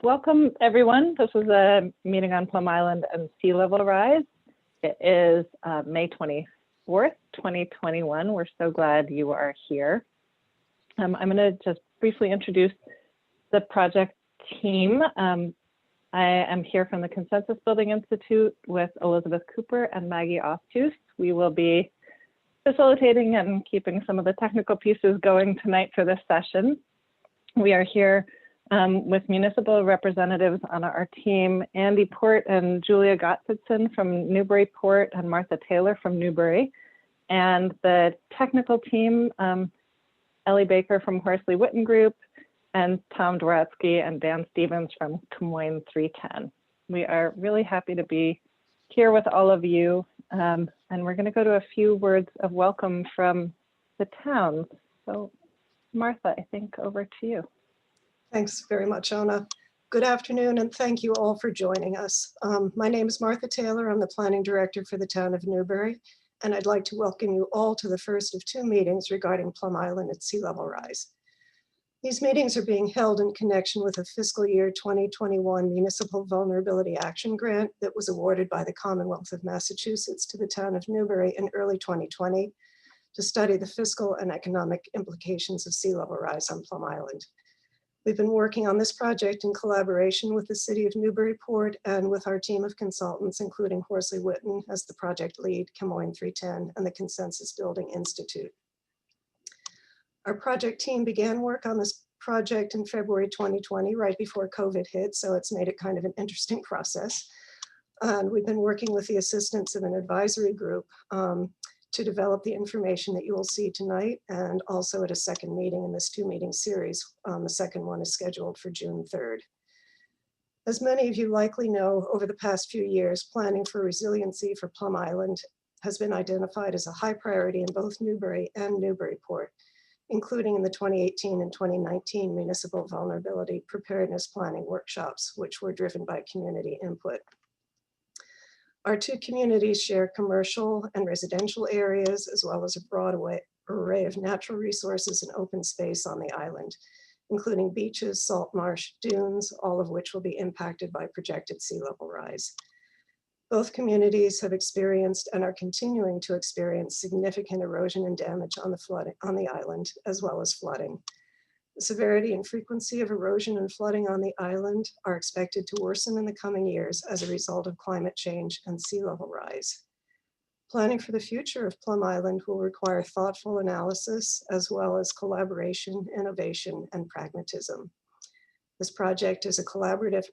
Welcome, everyone. This is a meeting on Plum Island and sea level rise. It is May 24th, 2021. We're so glad you are here. I'm going to just briefly introduce the project team. I am here from the Consensus Building Institute with Elizabeth Cooper and Maggie Oftus. We will be facilitating and keeping some of the technical pieces going tonight for this session. We are here with municipal representatives on our team, Andy Port and Julia Gottfredson from Newburyport and Martha Taylor from Newbury, and the technical team, Ellie Baker from Horsley Witten Group, and Tom Dworatsky and Dan Stevens from Causeway 310. We are really happy to be here with all of you, and we're going to go to a few words of welcome from the towns. So Martha, I think over to you. Thanks very much, Ona. Good afternoon, and thank you all for joining us. My name is Martha Taylor. I'm the Planning Director for the town of Newbury, and I'd like to welcome you all to the first of two meetings regarding Plum Island at sea level rise. These meetings are being held in connection with a fiscal year 2021 Municipal Vulnerability Action Grant that was awarded by the Commonwealth of Massachusetts to the town of Newbury in early 2020 to study the fiscal and economic implications of sea level rise on Plum Island. We've been working on this project in collaboration with the City of Newburyport and with our team of consultants, including Horsley Witten as the project lead, Causeway 310, and the Consensus Building Institute. Our project team began work on this project in February 2020, right before COVID hit, so it's made it kind of an interesting process. And we've been working with the assistance of an advisory group to develop the information that you will see tonight, and also at a second meeting in this two-meeting series. The second one is scheduled for June 3rd. As many of you likely know, over the past few years, planning for resiliency for Plum Island has been identified as a high priority in both Newbury and Newburyport, including in the 2018 and 2019 Municipal Vulnerability Preparedness Planning workshops, which were driven by community input. Our two communities share commercial and residential areas, as well as a broad array of natural resources and open space on the island, including beaches, salt marsh, dunes, all of which will be impacted by projected sea level rise. Both communities have experienced and are continuing to experience significant erosion and damage on the island, as well as flooding. The severity and frequency of erosion and flooding on the island are expected to worsen in the coming years as a result of climate change and sea level rise. Planning for the future of Plum Island will require thoughtful analysis, as well as collaboration, innovation, and pragmatism. This project is a collaborative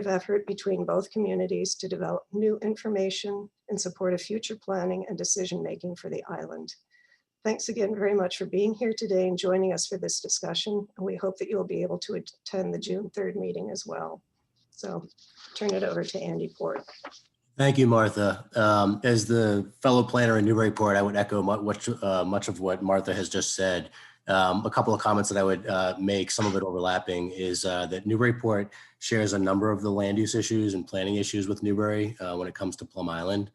effort between both communities to develop new information in support of future planning and decision-making for the island. Thanks again very much for being here today and joining us for this discussion. And we hope that you'll be able to attend the June 3rd meeting as well. So turn it over to Andy Port. Thank you, Martha. As the fellow planner in Newburyport, I would echo much of what Martha has just said. A couple of comments that I would make, some of it overlapping, is that Newburyport shares a number of the land use issues and planning issues with Newbury when it comes to Plum Island.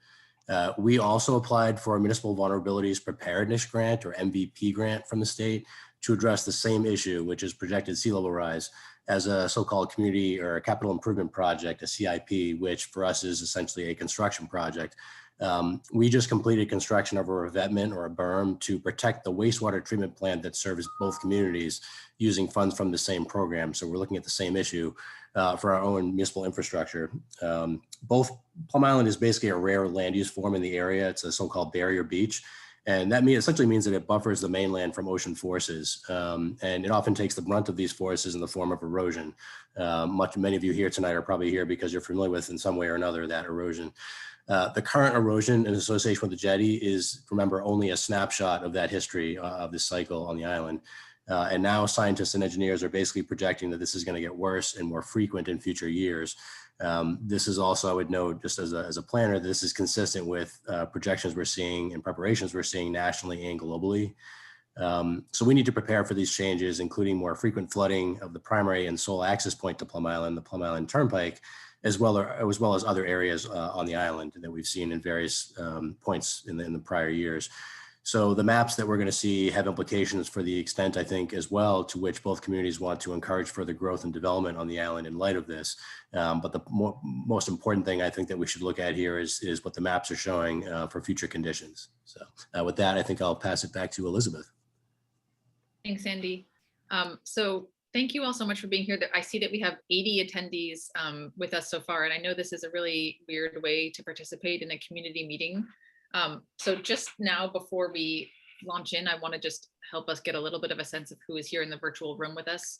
We also applied for a Municipal Vulnerabilities Preparedness Grant, or MVP grant, from the state to address the same issue, which is projected sea level rise, as a so-called community or a capital improvement project, a CIP, which for us is essentially a construction project. We just completed construction of a revetment or a berm to protect the wastewater treatment plant that serves both communities using funds from the same program. So we're looking at the same issue for our own municipal infrastructure. Both Plum Island is basically a rare land use form in the area. It's a so-called barrier beach. And that essentially means that it buffers the mainland from ocean forces. And it often takes the brunt of these forces in the form of erosion. Many of you here tonight are probably here because you're familiar with, in some way or another, that erosion. The current erosion in association with the jetty is, remember, only a snapshot of that history of this cycle on the island. And now scientists and engineers are basically projecting that this is going to get worse and more frequent in future years. This is also, I would note, just as a planner, this is consistent with projections we're seeing and preparations we're seeing nationally and globally. So we need to prepare for these changes, including more frequent flooding of the primary and sole access point to Plum Island, the Plum Island Turnpike, as well as other areas on the island that we've seen in various points in the prior years. So the maps that we're going to see have implications for the extent, I think, as well, to which both communities want to encourage further growth and development on the island in light of this. But the most important thing I think that we should look at here is what the maps are showing for future conditions. So with that, I think I'll pass it back to Elizabeth. Thanks, Andy. So thank you all so much for being here. I see that we have 80 attendees with us so far, and I know this is a really weird way to participate in a community meeting. So just now, before we launch in, I want to just help us get a little bit of a sense of who is here in the virtual room with us.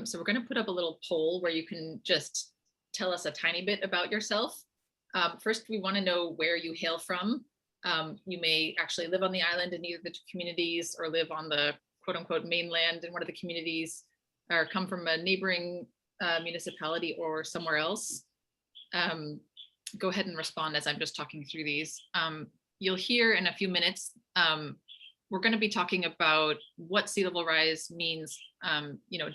So we're going to put up a little poll where you can just tell us a tiny bit about yourself. First, we want to know where you hail from. You may actually live on the island in either of the two communities, or live on the quote unquote mainland in one of the communities, or come from a neighboring municipality or somewhere else. Go ahead and respond as I'm just talking through these. You'll hear in a few minutes, we're going to be talking about what sea level rise means,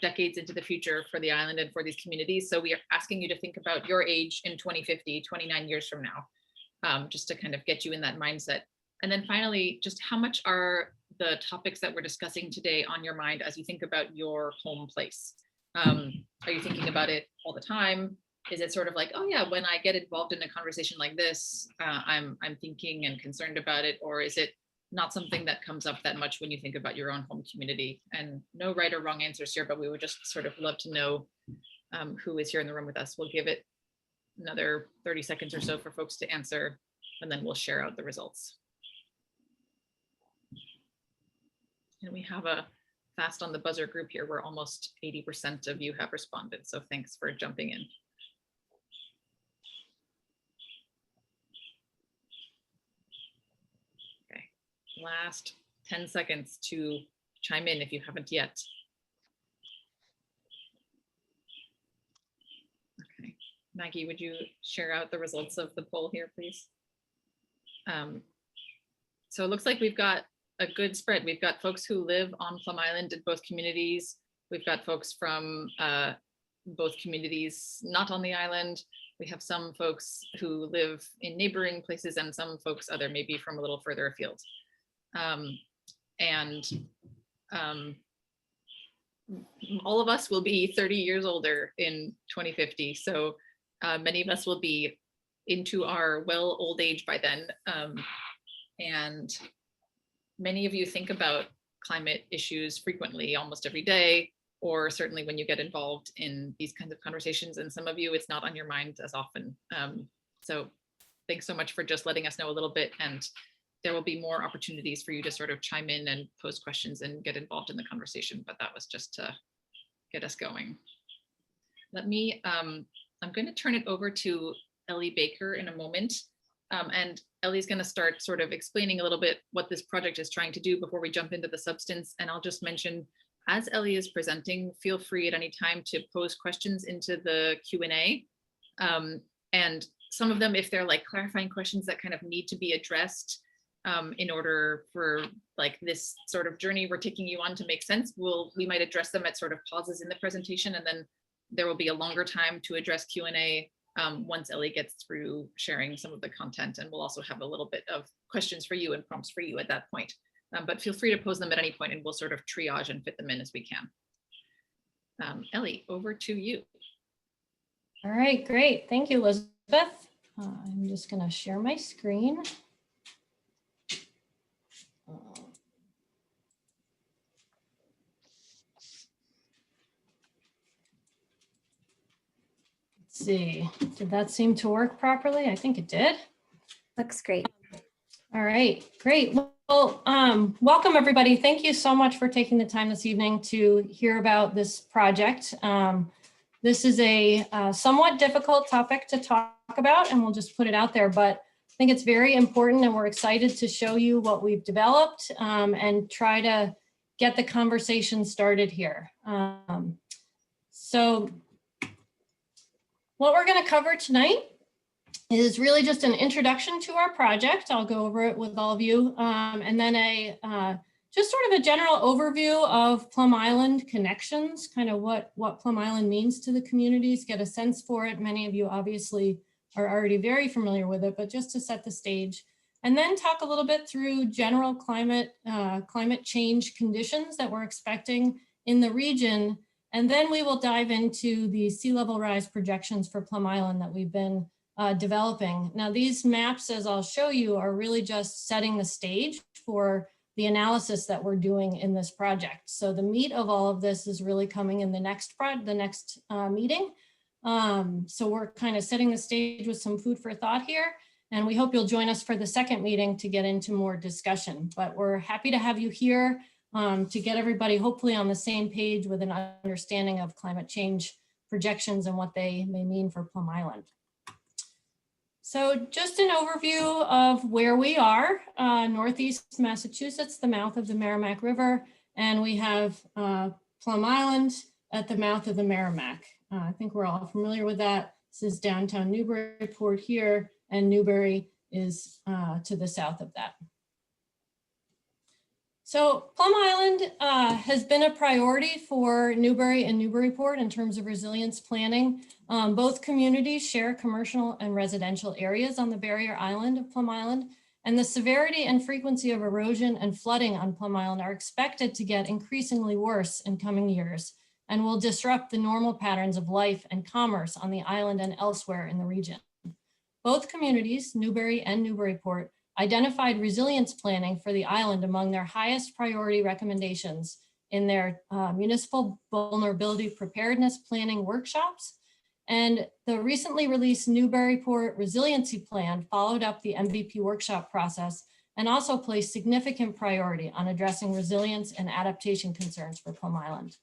decades into the future for the island and for these communities. So we are asking you to think about your age in 2050, 29 years from now, just to kind of get you in that mindset. And then finally, just how much are the topics that we're discussing today on your mind as you think about your home place? Are you thinking about it all the time? Is it sort of like, oh yeah, when I get involved in a conversation like this, I'm thinking and concerned about it? Or is it not something that comes up that much when you think about your own home community? And no right or wrong answers here, but we would just sort of love to know who is here in the room with us. We'll give it another 30 seconds or so for folks to answer, and then we'll share out the results. And we have a fast on the buzzer group here where almost 80% of you have responded. So thanks for jumping in. Okay, last 10 seconds to chime in if you haven't yet. Okay, Maggie, would you share out the results of the poll here, please? So it looks like we've got a good spread. We've got folks who live on Plum Island in both communities. We've got folks from both communities not on the island. We have some folks who live in neighboring places, and some folks other maybe from a little further afield. All of us will be 30 years older in 2050. So many of us will be into our well old age by then. And many of you think about climate issues frequently, almost every day, or certainly when you get involved in these kinds of conversations. And some of you, it's not on your mind as often. So thanks so much for just letting us know a little bit. And there will be more opportunities for you to sort of chime in and pose questions and get involved in the conversation. But that was just to get us going. Let me, I'm going to turn it over to Ellie Baker in a moment. And Ellie's going to start sort of explaining a little bit what this project is trying to do before we jump into the substance. And I'll just mention, as Ellie is presenting, feel free at any time to pose questions into the Q&A. And some of them, if they're like clarifying questions that kind of need to be addressed in order for like this sort of journey we're taking you on to make sense, we might address them at sort of pauses in the presentation, and then there will be a longer time to address Q&A once Ellie gets through sharing some of the content. And we'll also have a little bit of questions for you and prompts for you at that point. But feel free to pose them at any point, and we'll sort of triage and fit them in as we can. Ellie, over to you. All right, great. Thank you, Elizabeth. I'm just going to share my screen. Let's see, did that seem to work properly? I think it did. Looks great. All right, great. Well, welcome everybody. Thank you so much for taking the time this evening to hear about this project. This is a somewhat difficult topic to talk about, and we'll just put it out there, but I think it's very important, and we're excited to show you what we've developed and try to get the conversation started here. So what we're going to cover tonight is really just an introduction to our project. I'll go over it with all of you, and then just sort of a general overview of Plum Island connections, kind of what Plum Island means to the communities, get a sense for it. Many of you obviously are already very familiar with it, but just to set the stage. and then talk a little bit through general climate change conditions that we're expecting in the region. And then we will dive into the sea level rise projections for Plum Island that we've been developing. Now, these maps, as I'll show you, are really just setting the stage for the analysis that we're doing in this project. So the meat of all of this is really coming in the next meeting. So we're kind of setting the stage with some food for thought here. And we hope you'll join us for the second meeting to get into more discussion. But we're happy to have you here to get everybody hopefully on the same page with an understanding of climate change projections and what they may mean for Plum Island. So just an overview of where we are, Northeast Massachusetts, the mouth of the Merrimack River, and we have Plum Island at the mouth of the Merrimack. I think we're all familiar with that. This is downtown Newburyport here, and Newbury is to the south of that. So Plum Island has been a priority for Newbury and Newburyport in terms of resilience planning. Both communities share commercial and residential areas on the barrier island of Plum Island, and the severity and frequency of erosion and flooding on Plum Island are expected to get increasingly worse in coming years and will disrupt the normal patterns of life and commerce on the island and elsewhere in the region. Both communities, Newbury and Newburyport, identified resilience planning for the island among their highest priority recommendations in their municipal vulnerability preparedness planning workshops. And the recently released Newburyport Resiliency Plan followed up the MVP workshop process and also placed significant priority on addressing resilience and adaptation concerns for Plum Island.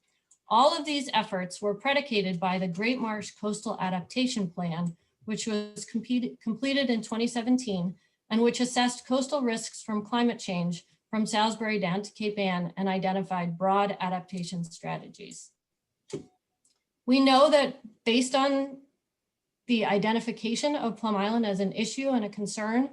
All of these efforts were predicated by the Great Marsh Coastal Adaptation Plan, which was completed in 2017, and which assessed coastal risks from climate change from Salisbury down to Cape Ann and identified broad adaptation strategies. We know that based on the identification of Plum Island as an issue and a concern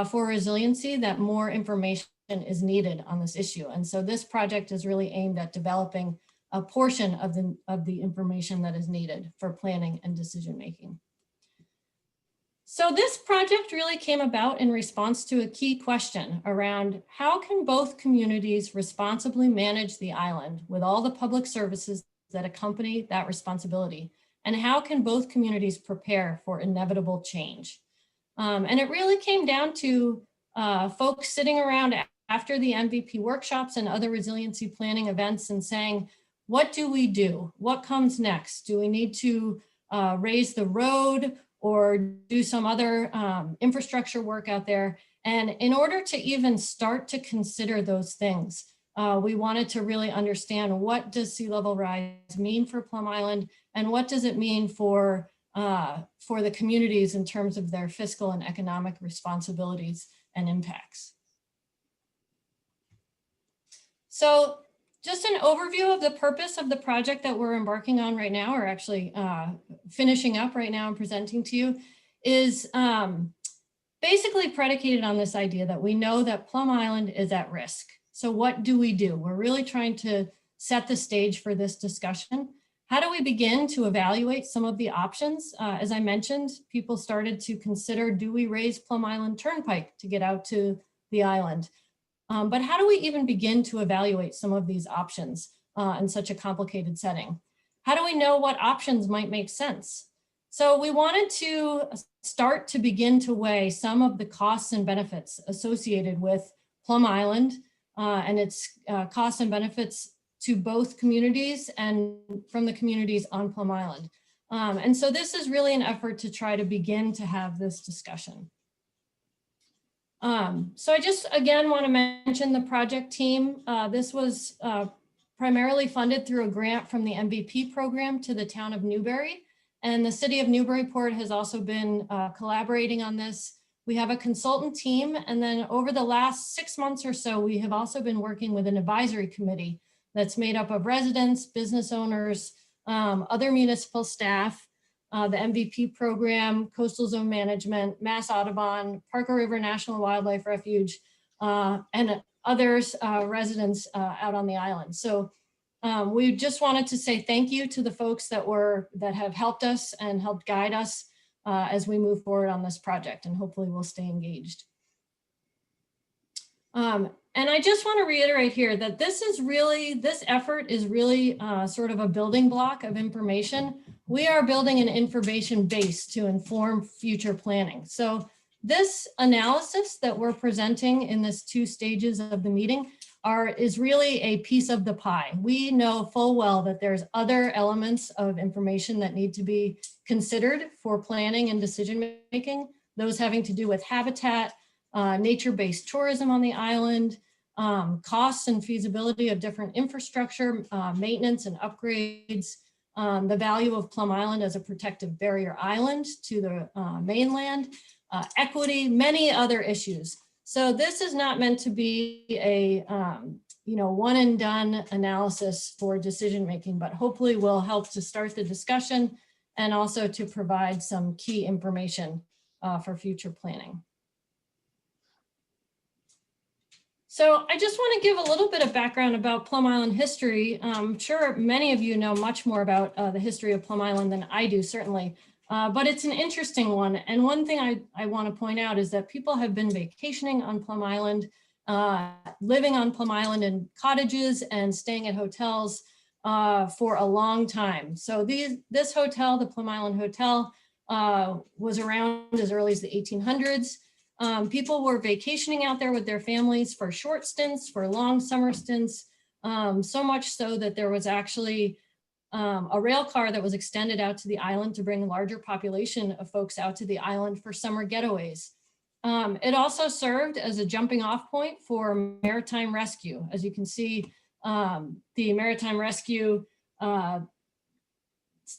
for resiliency, that more information is needed on this issue. And so this project is really aimed at developing a portion of the information that is needed for planning and decision-making. So this project really came about in response to a key question around how can both communities responsibly manage the island with all the public services that accompany that responsibility? And how can both communities prepare for inevitable change? And it really came down to folks sitting around after the MVP workshops and other resiliency planning events and saying, what do we do? What comes next? Do we need to raise the road or do some other infrastructure work out there? And in order to even start to consider those things, we wanted to really understand, what does sea level rise mean for Plum Island, and what does it mean for the communities in terms of their fiscal and economic responsibilities and impacts. So just an overview of the purpose of the project that we're embarking on right now, or actually finishing up right now and presenting to you, is basically predicated on this idea that we know that Plum Island is at risk. So what do we do? We're really trying to set the stage for this discussion. How do we begin to evaluate some of the options? As I mentioned, people started to consider, do we raise Plum Island Turnpike to get out to the island? But how do we even begin to evaluate some of these options in such a complicated setting? How do we know what options might make sense? So we wanted to start to begin to weigh some of the costs and benefits associated with Plum Island and its costs and benefits to both communities and from the communities on Plum Island. And so this is really an effort to try to begin to have this discussion. So I just, again, want to mention the project team. This was primarily funded through a grant from the MVP program to the town of Newbury. And the city of Newburyport has also been collaborating on this. We have a consultant team. And then over the last 6 months or so, we have also been working with an advisory committee that's made up of residents, business owners, other municipal staff, the MVP program, Coastal Zone Management, Mass Audubon, Parker River National Wildlife Refuge, and others residents out on the island. So we just wanted to say thank you to the folks that have helped us and helped guide us as we move forward on this project, and hopefully we'll stay engaged. And I just want to reiterate here that this effort is really sort of a building block of information. We are building an information base to inform future planning. So this analysis that we're presenting in this 2 stages of the meeting is really a piece of the pie. We know full well that there's other elements of information that need to be considered for planning and decision making, those having to do with habitat, nature-based tourism on the island, costs and feasibility of different infrastructure, maintenance and upgrades, the value of Plum Island as a protective barrier island to the mainland, equity, many other issues. So this is not meant to be a one and done analysis for decision making, but hopefully will help to start the discussion and also to provide some key information for future planning. So I just want to give a little bit of background about Plum Island history. I'm sure many of you know much more about the history of Plum Island than I do, certainly, but it's an interesting one. And one thing I want to point out is that people have been vacationing on Plum Island, living on Plum Island in cottages and staying at hotels for a long time. So this hotel, the Plum Island Hotel, was around as early as the 1800s. People were vacationing out there with their families for short stints, for long summer stints, so much so that there was actually a rail car that was extended out to the island to bring a larger population of folks out to the island for summer getaways. It also served as a jumping off point for maritime rescue. As you can see, the Maritime Rescue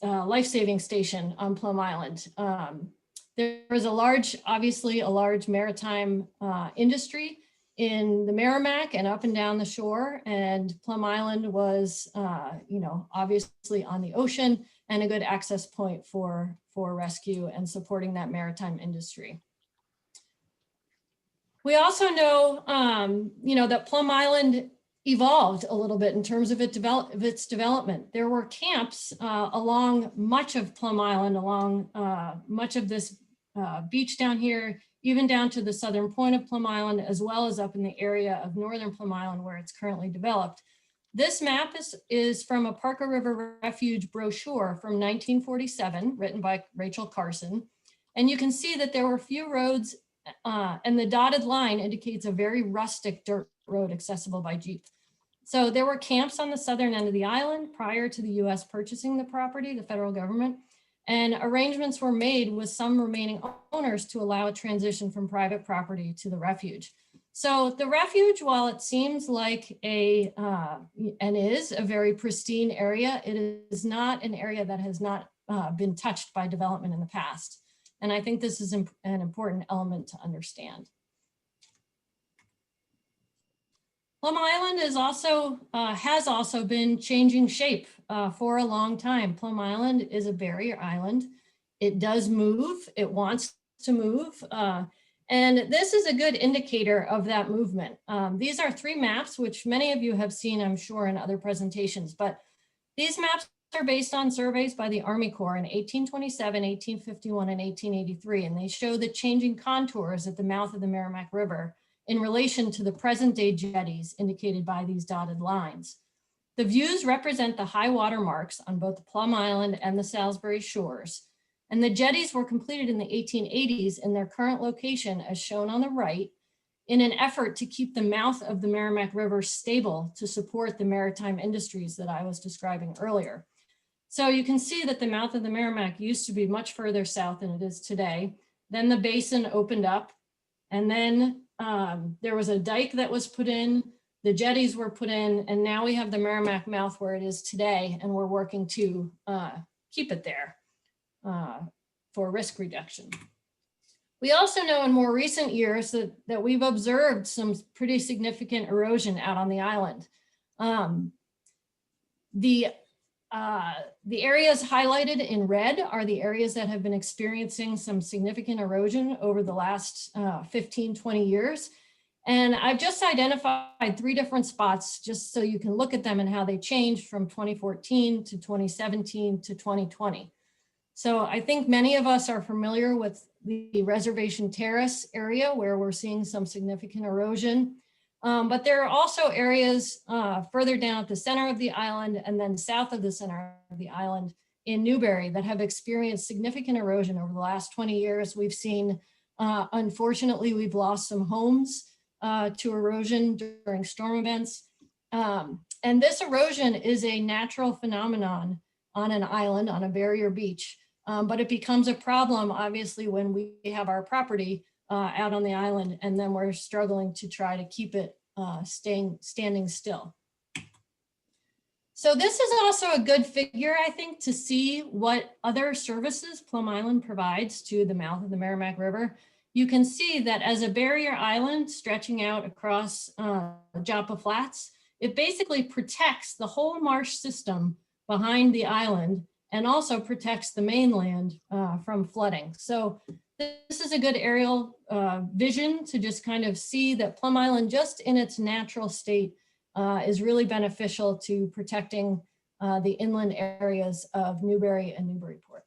Lifesaving station on Plum Island. There was obviously a large maritime industry in the Merrimack and up and down the shore, and Plum Island was, obviously on the ocean and a good access point for rescue and supporting that maritime industry. We also know, that Plum Island evolved a little bit in terms of its development. There were camps along much of Plum Island, along much of this beach down here, even down to the southern point of Plum Island, as well as up in the area of northern Plum Island where it's currently developed. This map is from a Parker River Refuge brochure from 1947, written by Rachel Carson. And you can see that there were few roads, and the dotted line indicates a very rustic dirt road accessible by Jeep. So there were camps on the southern end of the island prior to the US purchasing the property, the federal government, and arrangements were made with some remaining owners to allow a transition from private property to the refuge. So the refuge, while it seems like and is a very pristine area, it is not an area that has not been touched by development in the past. And I think this is an important element to understand. Plum Island has also been changing shape for a long time. Plum Island is a barrier island. It does move, it wants to move. And this is a good indicator of that movement. These are 3 maps, which many of you have seen, I'm sure, in other presentations, but these maps are based on surveys by the Army Corps in 1827, 1851, and 1883, and they show the changing contours at the mouth of the Merrimack River in relation to the present day jetties indicated by these dotted lines. The views represent the high water marks on both the Plum Island and the Salisbury shores. And the jetties were completed in the 1880s in their current location as shown on the right in an effort to keep the mouth of the Merrimack River stable to support the maritime industries that I was describing earlier. So you can see that the mouth of the Merrimack used to be much further south than it is today. Then the basin opened up, and then there was a dike that was put in, the jetties were put in, and now we have the Merrimack mouth where it is today, and we're working to keep it there for risk reduction. We also know in more recent years that we've observed some pretty significant erosion out on the island. The areas highlighted in red are the areas that have been experiencing some significant erosion over the last 15, 20 years. And I've just identified 3 different spots just so you can look at them and how they changed from 2014 to 2017 to 2020. So I think many of us are familiar with the Reservation Terrace area where we're seeing some significant erosion. But there are also areas further down at the center of the island and then south of the center of the island in Newbury that have experienced significant erosion over the last 20 years. We've seen, unfortunately, we've lost some homes to erosion during storm events. And this erosion is a natural phenomenon on an island, on a barrier beach. But it becomes a problem, obviously, when we have our property out on the island, and then we're struggling to try to keep it standing still. So this is also a good figure, I think, to see what other services Plum Island provides to the mouth of the Merrimack River. You can see that as a barrier island stretching out across Joppa Flats, it basically protects the whole marsh system behind the island and also protects the mainland from flooding. So this is a good aerial vision to just kind of see that Plum Island, just in its natural state, is really beneficial to protecting the inland areas of Newbury and Newburyport.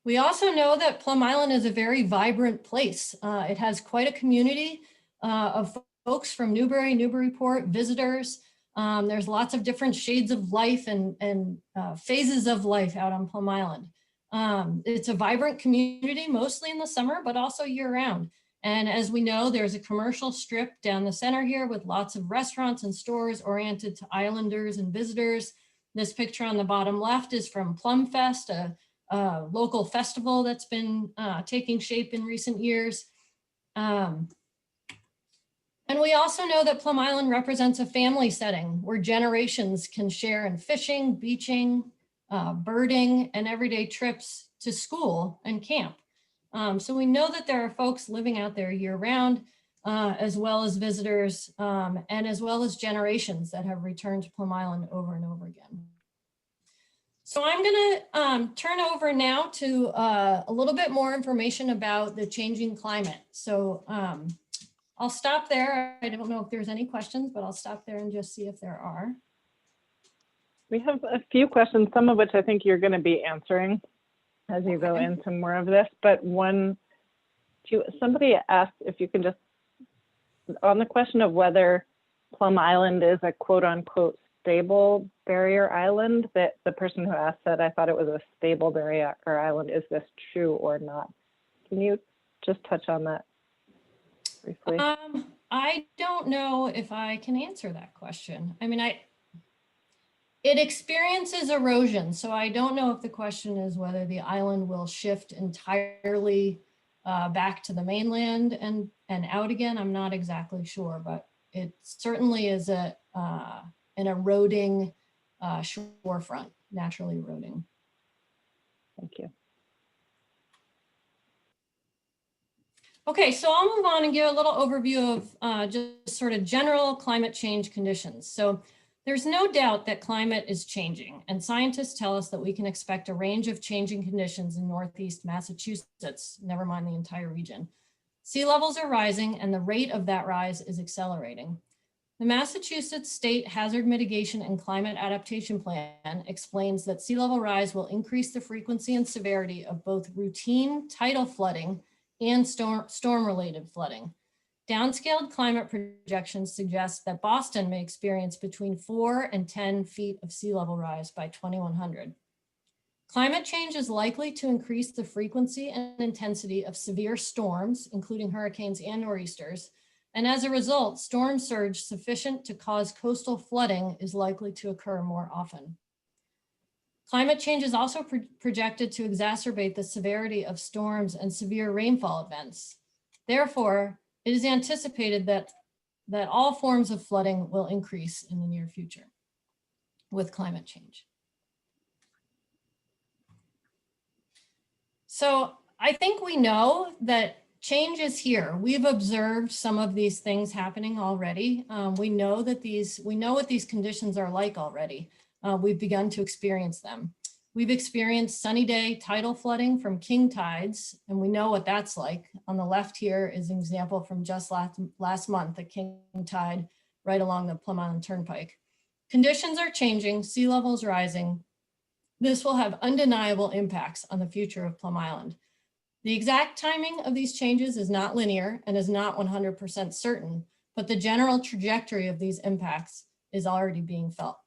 We also know that Plum Island is a very vibrant place. It has quite a community of folks from Newbury, Newburyport, visitors. There's lots of different shades of life and phases of life out on Plum Island. It's a vibrant community, mostly in the summer, but also year round. And as we know, there's a commercial strip down the center here with lots of restaurants and stores oriented to islanders and visitors. This picture on the bottom left is from Plum Fest, a local festival that's been taking shape in recent years. And we also know that Plum Island represents a family setting where generations can share in fishing, beaching, birding, and everyday trips to school and camp. So we know that there are folks living out there year round, as well as visitors, and as well as generations that have returned to Plum Island over and over again. So I'm gonna turn over now to a little bit more information about the changing climate. So I'll stop there. I don't know if there's any questions, but I'll stop there and just see if there are. We have a few questions, some of which I think you're going to be answering as you go into more of this. But somebody asked if you can just, on the question of whether Plum Island is a quote unquote stable barrier island, that the person who asked said, I thought it was a stable barrier island. Is this true or not? Can you just touch on that briefly? I don't know if I can answer that question. I mean, it experiences erosion, so I don't know if the question is whether the island will shift entirely back to the mainland and out again. I'm not exactly sure, but it certainly is an eroding shorefront, naturally eroding. Thank you. Okay, so I'll move on and give a little overview of just sort of general climate change conditions. So there's no doubt that climate is changing, and scientists tell us that we can expect a range of changing conditions in Northeast Massachusetts, never mind the entire region. Sea levels are rising, and the rate of that rise is accelerating. The Massachusetts State Hazard Mitigation and Climate Adaptation Plan explains that sea level rise will increase the frequency and severity of both routine tidal flooding and storm-related flooding. Downscaled climate projections suggest that Boston may experience between 4 and 10 feet of sea level rise by 2100. Climate change is likely to increase the frequency and intensity of severe storms, including hurricanes and nor'easters, and as a result, storm surge sufficient to cause coastal flooding is likely to occur more often. Climate change is also projected to exacerbate the severity of storms and severe rainfall events. Therefore, it is anticipated that all forms of flooding will increase in the near future with climate change. So I think we know that change is here. We've observed some of these things happening already. We know what these conditions are like already. We've begun to experience them. We've experienced sunny day tidal flooding from king tides, and we know what that's like. On the left here is an example from just last month, a king tide right along the Plum Island Turnpike. Conditions are changing, sea levels rising. This will have undeniable impacts on the future of Plum Island. The exact timing of these changes is not linear and is not 100% certain, but the general trajectory of these impacts is already being felt.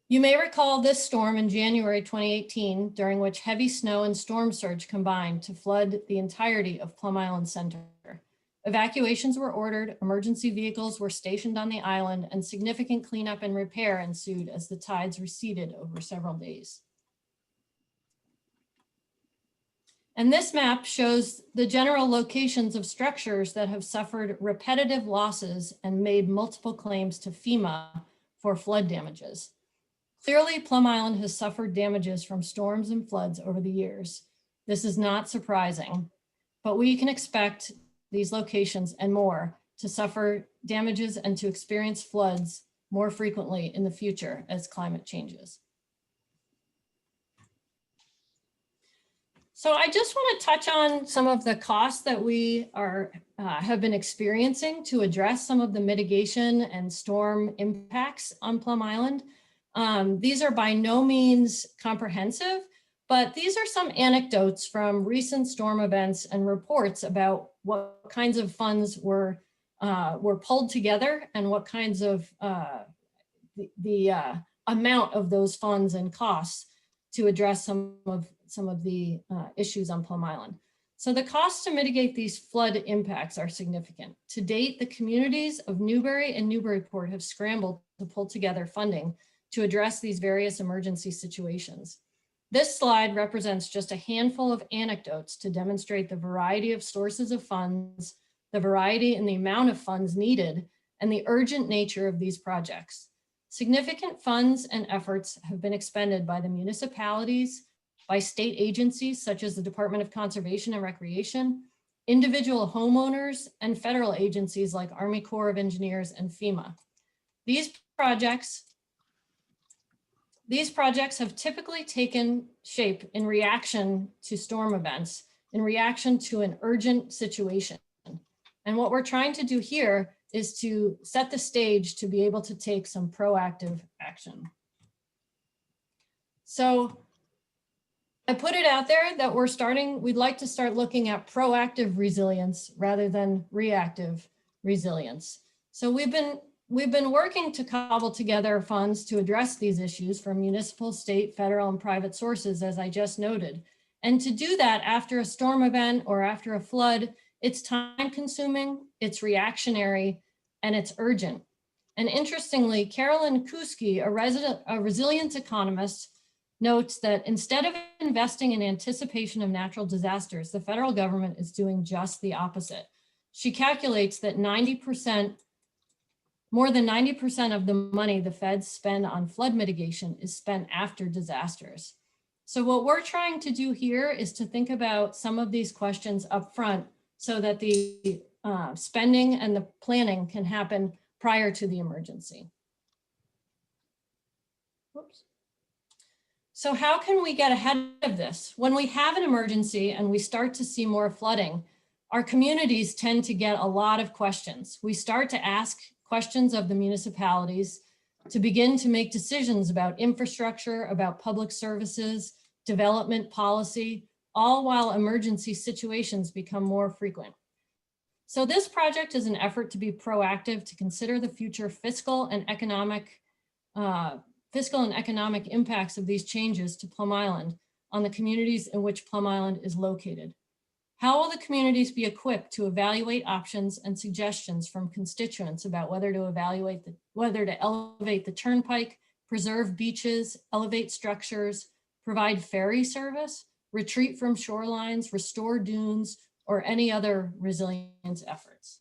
You may recall this storm in January 2018, during which heavy snow and storm surge combined to flood the entirety of Plum Island Center. Evacuations were ordered, emergency vehicles were stationed on the island, and significant cleanup and repair ensued as the tides receded over several days. And this map shows the general locations of structures that have suffered repetitive losses and made multiple claims to FEMA for flood damages. Clearly, Plum Island has suffered damages from storms and floods over the years. This is not surprising, but we can expect these locations and more to suffer damages and to experience floods more frequently in the future as climate changes. So I just want to touch on some of the costs that we have been experiencing to address some of the mitigation and storm impacts on Plum Island. These are by no means comprehensive, but these are some anecdotes from recent storm events and reports about what kinds of funds were pulled together and what kinds of the amount of those funds and costs to address some of the issues on Plum Island. So the costs to mitigate these flood impacts are significant. To date, the communities of Newbury and Newburyport have scrambled to pull together funding to address these various emergency situations. This slide represents just a handful of anecdotes to demonstrate the variety of sources of funds, the variety and the amount of funds needed, and the urgent nature of these projects. Significant funds and efforts have been expended by the municipalities, by state agencies such as the Department of Conservation and Recreation, individual homeowners, and federal agencies like Army Corps of Engineers and FEMA. These projects have typically taken shape in reaction to storm events, in reaction to an urgent situation. And what we're trying to do here is to set the stage to be able to take some proactive action. So I put it out there that we'd like to start looking at proactive resilience rather than reactive resilience. So we've been working to cobble together funds to address these issues from municipal, state, federal, and private sources, as I just noted. And to do that after a storm event or after a flood, it's time consuming, it's reactionary, and it's urgent. And interestingly, Carolyn Kuski, a resilience economist, notes that instead of investing in anticipation of natural disasters, the federal government is doing just the opposite. She calculates that more than 90% of the money the feds spend on flood mitigation is spent after disasters. So what we're trying to do here is to think about some of these questions up front so that the spending and the planning can happen prior to the emergency. Whoops. So how can we get ahead of this? When we have an emergency and we start to see more flooding, our communities tend to get a lot of questions. We start to ask questions of the municipalities to begin to make decisions about infrastructure, about public services, development policy, all while emergency situations become more frequent. So this project is an effort to be proactive, to consider the future fiscal and economic impacts of these changes to Plum Island on the communities in which Plum Island is located. How will the communities be equipped to evaluate options and suggestions from constituents about whether to elevate the Turnpike, preserve beaches, elevate structures, provide ferry service, retreat from shorelines, restore dunes, or any other resilience efforts?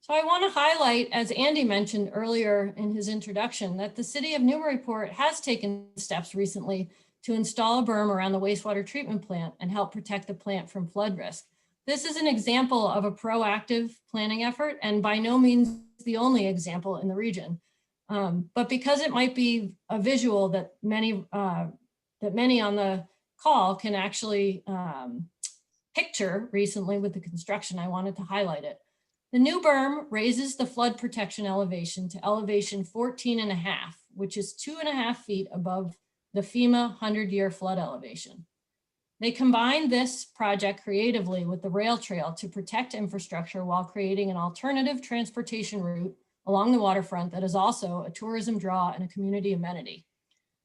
So I want to highlight, as Andy mentioned earlier in his introduction, that the city of Newburyport has taken steps recently to install a berm around the wastewater treatment plant and help protect the plant from flood risk. This is an example of a proactive planning effort and by no means the only example in the region. But because it might be a visual that many on the call can actually picture recently with the construction, I wanted to highlight it. The new berm raises the flood protection elevation to elevation 14.5, which is 2.5 feet above the FEMA 100-year flood elevation. They combined this project creatively with the rail trail to protect infrastructure while creating an alternative transportation route along the waterfront that is also a tourism draw and a community amenity.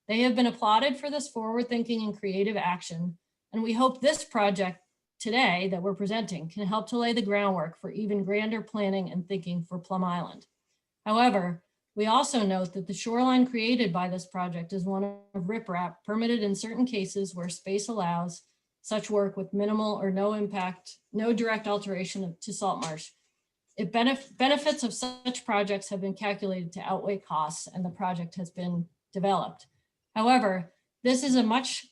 They have been applauded for this forward-thinking and creative action, and we hope this project today that we're presenting can help to lay the groundwork for even grander planning and thinking for Plum Island. However, we also note that the shoreline created by this project is one of riprap permitted in certain cases where space allows such work with minimal or no impact, no direct alteration to salt marsh. Benefits of such projects have been calculated to outweigh costs, and the project has been developed. However, this is a much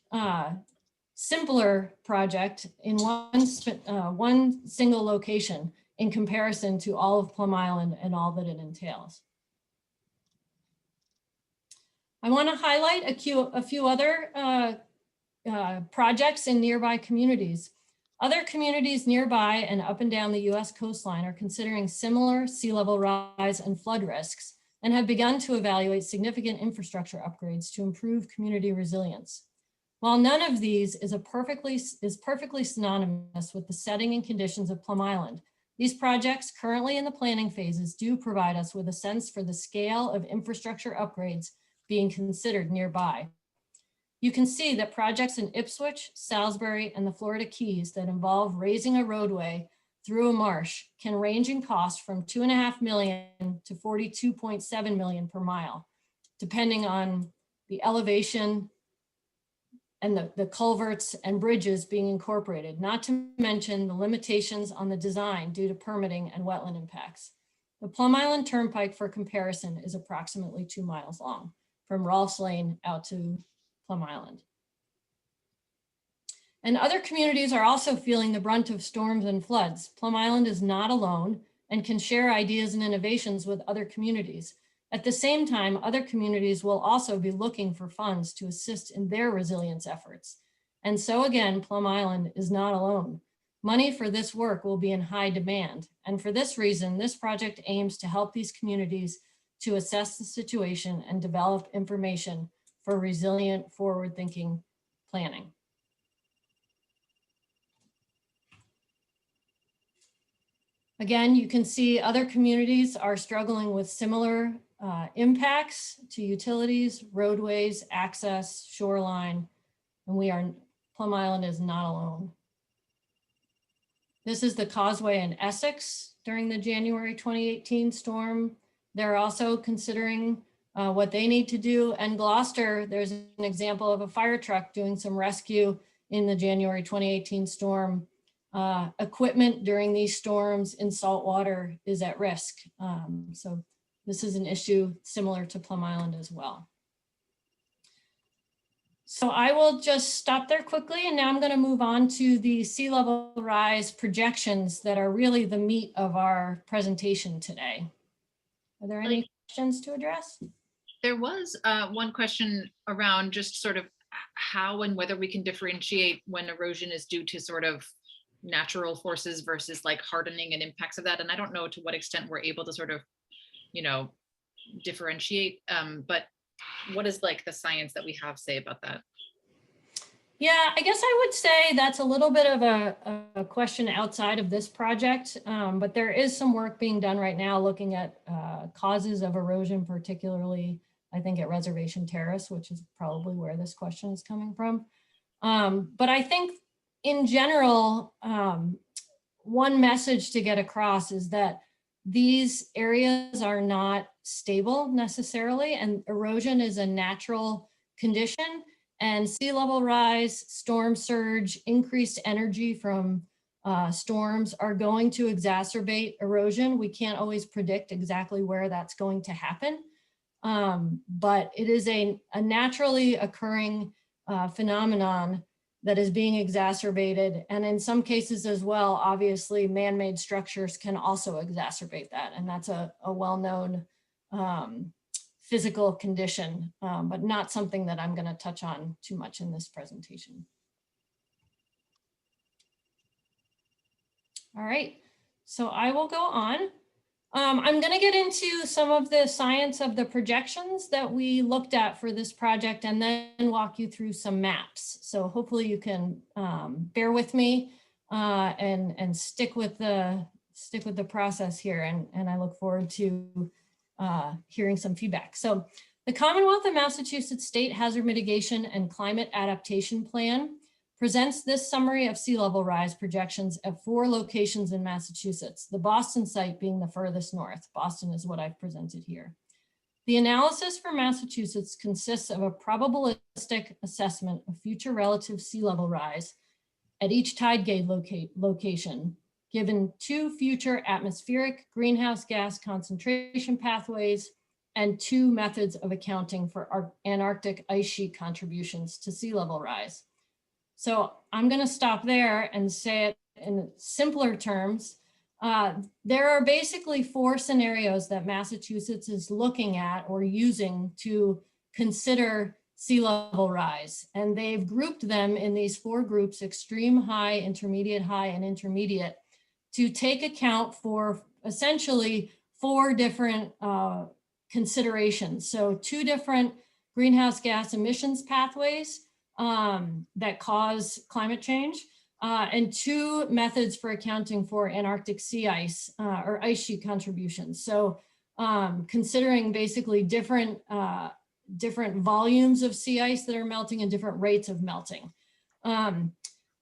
simpler project in one single location in comparison to all of Plum Island and all that it entails. I want to highlight a few other projects in nearby communities. Other communities nearby and up and down the US coastline are considering similar sea level rise and flood risks and have begun to evaluate significant infrastructure upgrades to improve community resilience. While none of these is perfectly synonymous with the setting and conditions of Plum Island, these projects currently in the planning phases do provide us with a sense for the scale of infrastructure upgrades being considered nearby. You can see that projects in Ipswich, Salisbury, and the Florida Keys that involve raising a roadway through a marsh can range in cost from $2.5 million to $42.7 million per mile, depending on the elevation and the culverts and bridges being incorporated, not to mention the limitations on the design due to permitting and wetland impacts. The Plum Island Turnpike, for comparison, is approximately 2 miles long from Rolfs Lane out to Plum Island. And other communities are also feeling the brunt of storms and floods. Plum Island is not alone and can share ideas and innovations with other communities. At the same time, other communities will also be looking for funds to assist in their resilience efforts. And so again, Plum Island is not alone. Money for this work will be in high demand. And for this reason, this project aims to help these communities to assess the situation and develop information for resilient, forward-thinking planning. Again, you can see other communities are struggling with similar impacts to utilities, roadways, access, shoreline, and Plum Island is not alone. This is the Causeway in Essex during the January 2018 storm. They're also considering what they need to do. And Gloucester, there's an example of a fire truck doing some rescue in the January 2018 storm. Equipment during these storms in salt water is at risk. So this is an issue similar to Plum Island as well. So I will just stop there quickly, and now I'm going to move on to the sea level rise projections that are really the meat of our presentation today. Are there any questions to address? There was one question around just sort of how and whether we can differentiate when erosion is due to sort of natural forces versus like hardening and impacts of that. And I don't know to what extent we're able to sort of, you know, differentiate, but what is like the science that we have say about that? Yeah, I guess I would say that's a little bit of a question outside of this project, but there is some work being done right now looking at causes of erosion, particularly, I think, at Reservation Terrace, which is probably where this question is coming from. But I think in general, one message to get across is that these areas are not stable necessarily, and erosion is a natural condition. And sea level rise, storm surge, increased energy from storms are going to exacerbate erosion. We can't always predict exactly where that's going to happen, but it is a naturally occurring phenomenon that is being exacerbated. And in some cases as well, obviously man-made structures can also exacerbate that. And that's a well-known physical condition, but not something that I'm going to touch on too much in this presentation. All right, So I will go on. I'm going to get into some of the science of the projections that we looked at for this project and then walk you through some maps. So hopefully you can bear with me and stick with the process here. And I look forward to hearing some feedback. So the Commonwealth of Massachusetts State Hazard Mitigation and Climate Adaptation Plan presents this summary of sea level rise projections at 4 locations in Massachusetts, the Boston site being the furthest north. Boston is what I've presented here. The analysis for Massachusetts consists of a probabilistic assessment of future relative sea level rise at each tide gauge location, given 2 future atmospheric greenhouse gas concentration pathways and 2 methods of accounting for Antarctic ice sheet contributions to sea level rise. So I'm going to stop there and say it in simpler terms. There are basically 4 scenarios that Massachusetts is looking at or using to consider sea level rise. And they've grouped them in these 4 groups: extreme, high, intermediate, to take account for essentially 4 different considerations. So 2 different greenhouse gas emissions pathways that cause climate change, and 2 methods for accounting for Antarctic sea ice or ice sheet contributions. So considering basically different volumes of sea ice that are melting and different rates of melting.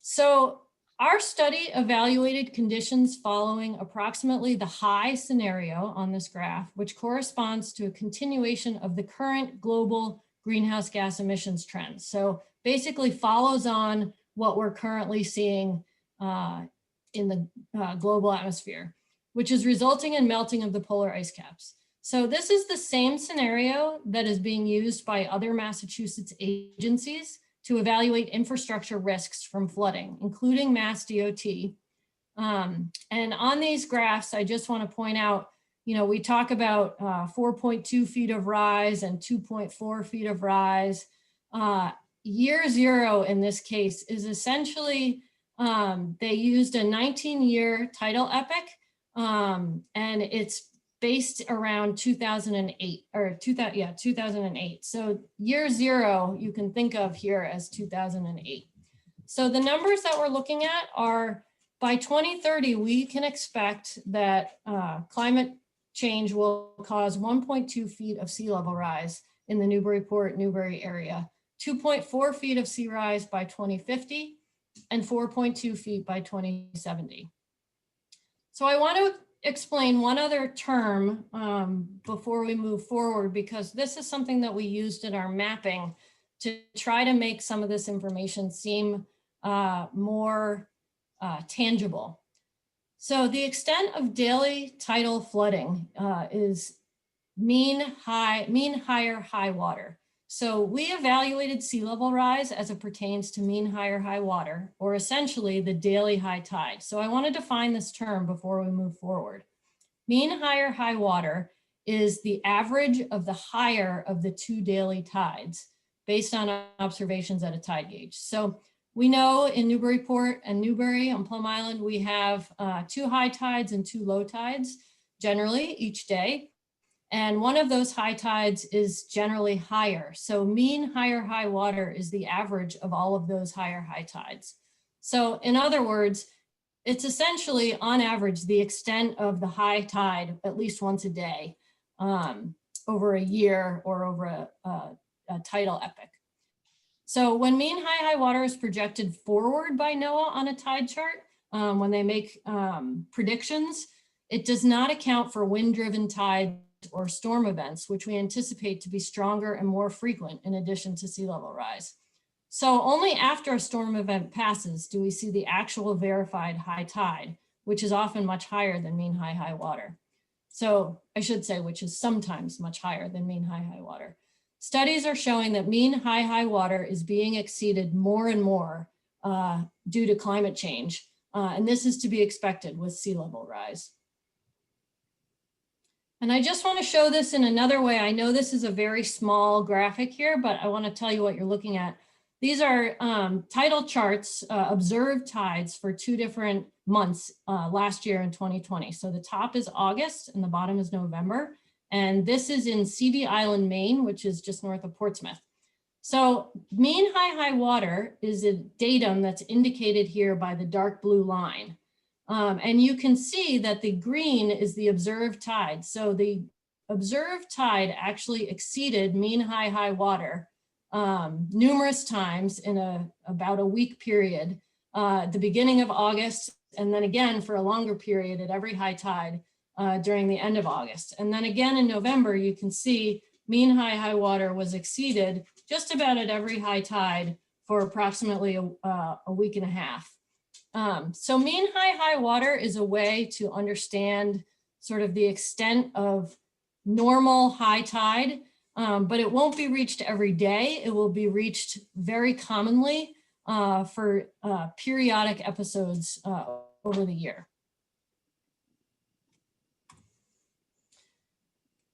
So our study evaluated conditions following approximately the high scenario on this graph, which corresponds to a continuation of the current global greenhouse gas emissions trends. So basically follows on what we're currently seeing in the global atmosphere, which is resulting in melting of the polar ice caps. So this is the same scenario that is being used by other Massachusetts agencies to evaluate infrastructure risks from flooding, including Mass DOT. And on these graphs, I just want to point out, we talk about 4.2 feet of rise and 2.4 feet of rise. Year 0 in this case is essentially, they used a 19-year tidal epoch, and it's based around 2008 or 2008. So year 0 you can think of here as 2008. So the numbers that we're looking at are, by 2030, we can expect that climate change will cause 1.2 feet of sea level rise in the Newburyport, Newbury area, 2.4 feet of sea rise by 2050, and 4.2 feet by 2070. So I want to explain one other term before we move forward, because this is something that we used in our mapping to try to make some of this information seem more tangible. So the extent of daily tidal flooding is mean, higher, high water. So we evaluated sea level rise as it pertains to mean, higher, high water, or essentially the daily high tide. So I want to define this term before we move forward. Mean, higher, high water is the average of the higher of the 2 daily tides based on observations at a tide gauge. So we know in Newburyport and Newbury on Plum Island, we have 2 high tides and 2 low tides generally each day. And one of those high tides is generally higher. So mean higher high water is the average of all of those higher high tides. So in other words, it's essentially on average the extent of the high tide at least once a day over a year or over a tidal epoch. So when mean high water is projected forward by NOAA on a tide chart, when they make predictions, it does not account for wind-driven tides or storm events, which we anticipate to be stronger and more frequent in addition to sea level rise. So only after a storm event passes do we see the actual verified high tide, which is often much higher than mean high water. So I should say, which is sometimes much higher than mean high water. Studies are showing that mean high water is being exceeded more and more due to climate change. And this is to be expected with sea level rise. And I just want to show this in another way. I know this is a very small graphic here, but I want to tell you what you're looking at. These are tidal charts, observed tides for 2 different months last year in 2020. So the top is August and the bottom is November. And this is in Sea Island, Maine, which is just north of Portsmouth. So mean high water is a datum that's indicated here by the dark blue line. And you can see that the green is the observed tide. So the observed tide actually exceeded mean high water numerous times in about a week period, at the beginning of August, and then again for a longer period at every high tide during the end of August. And then again in November, you can see mean high water was exceeded just about at every high tide for approximately a week and a half. So mean high water is a way to understand sort of the extent of normal high tide, but it won't be reached every day. It will be reached very commonly for periodic episodes over the year.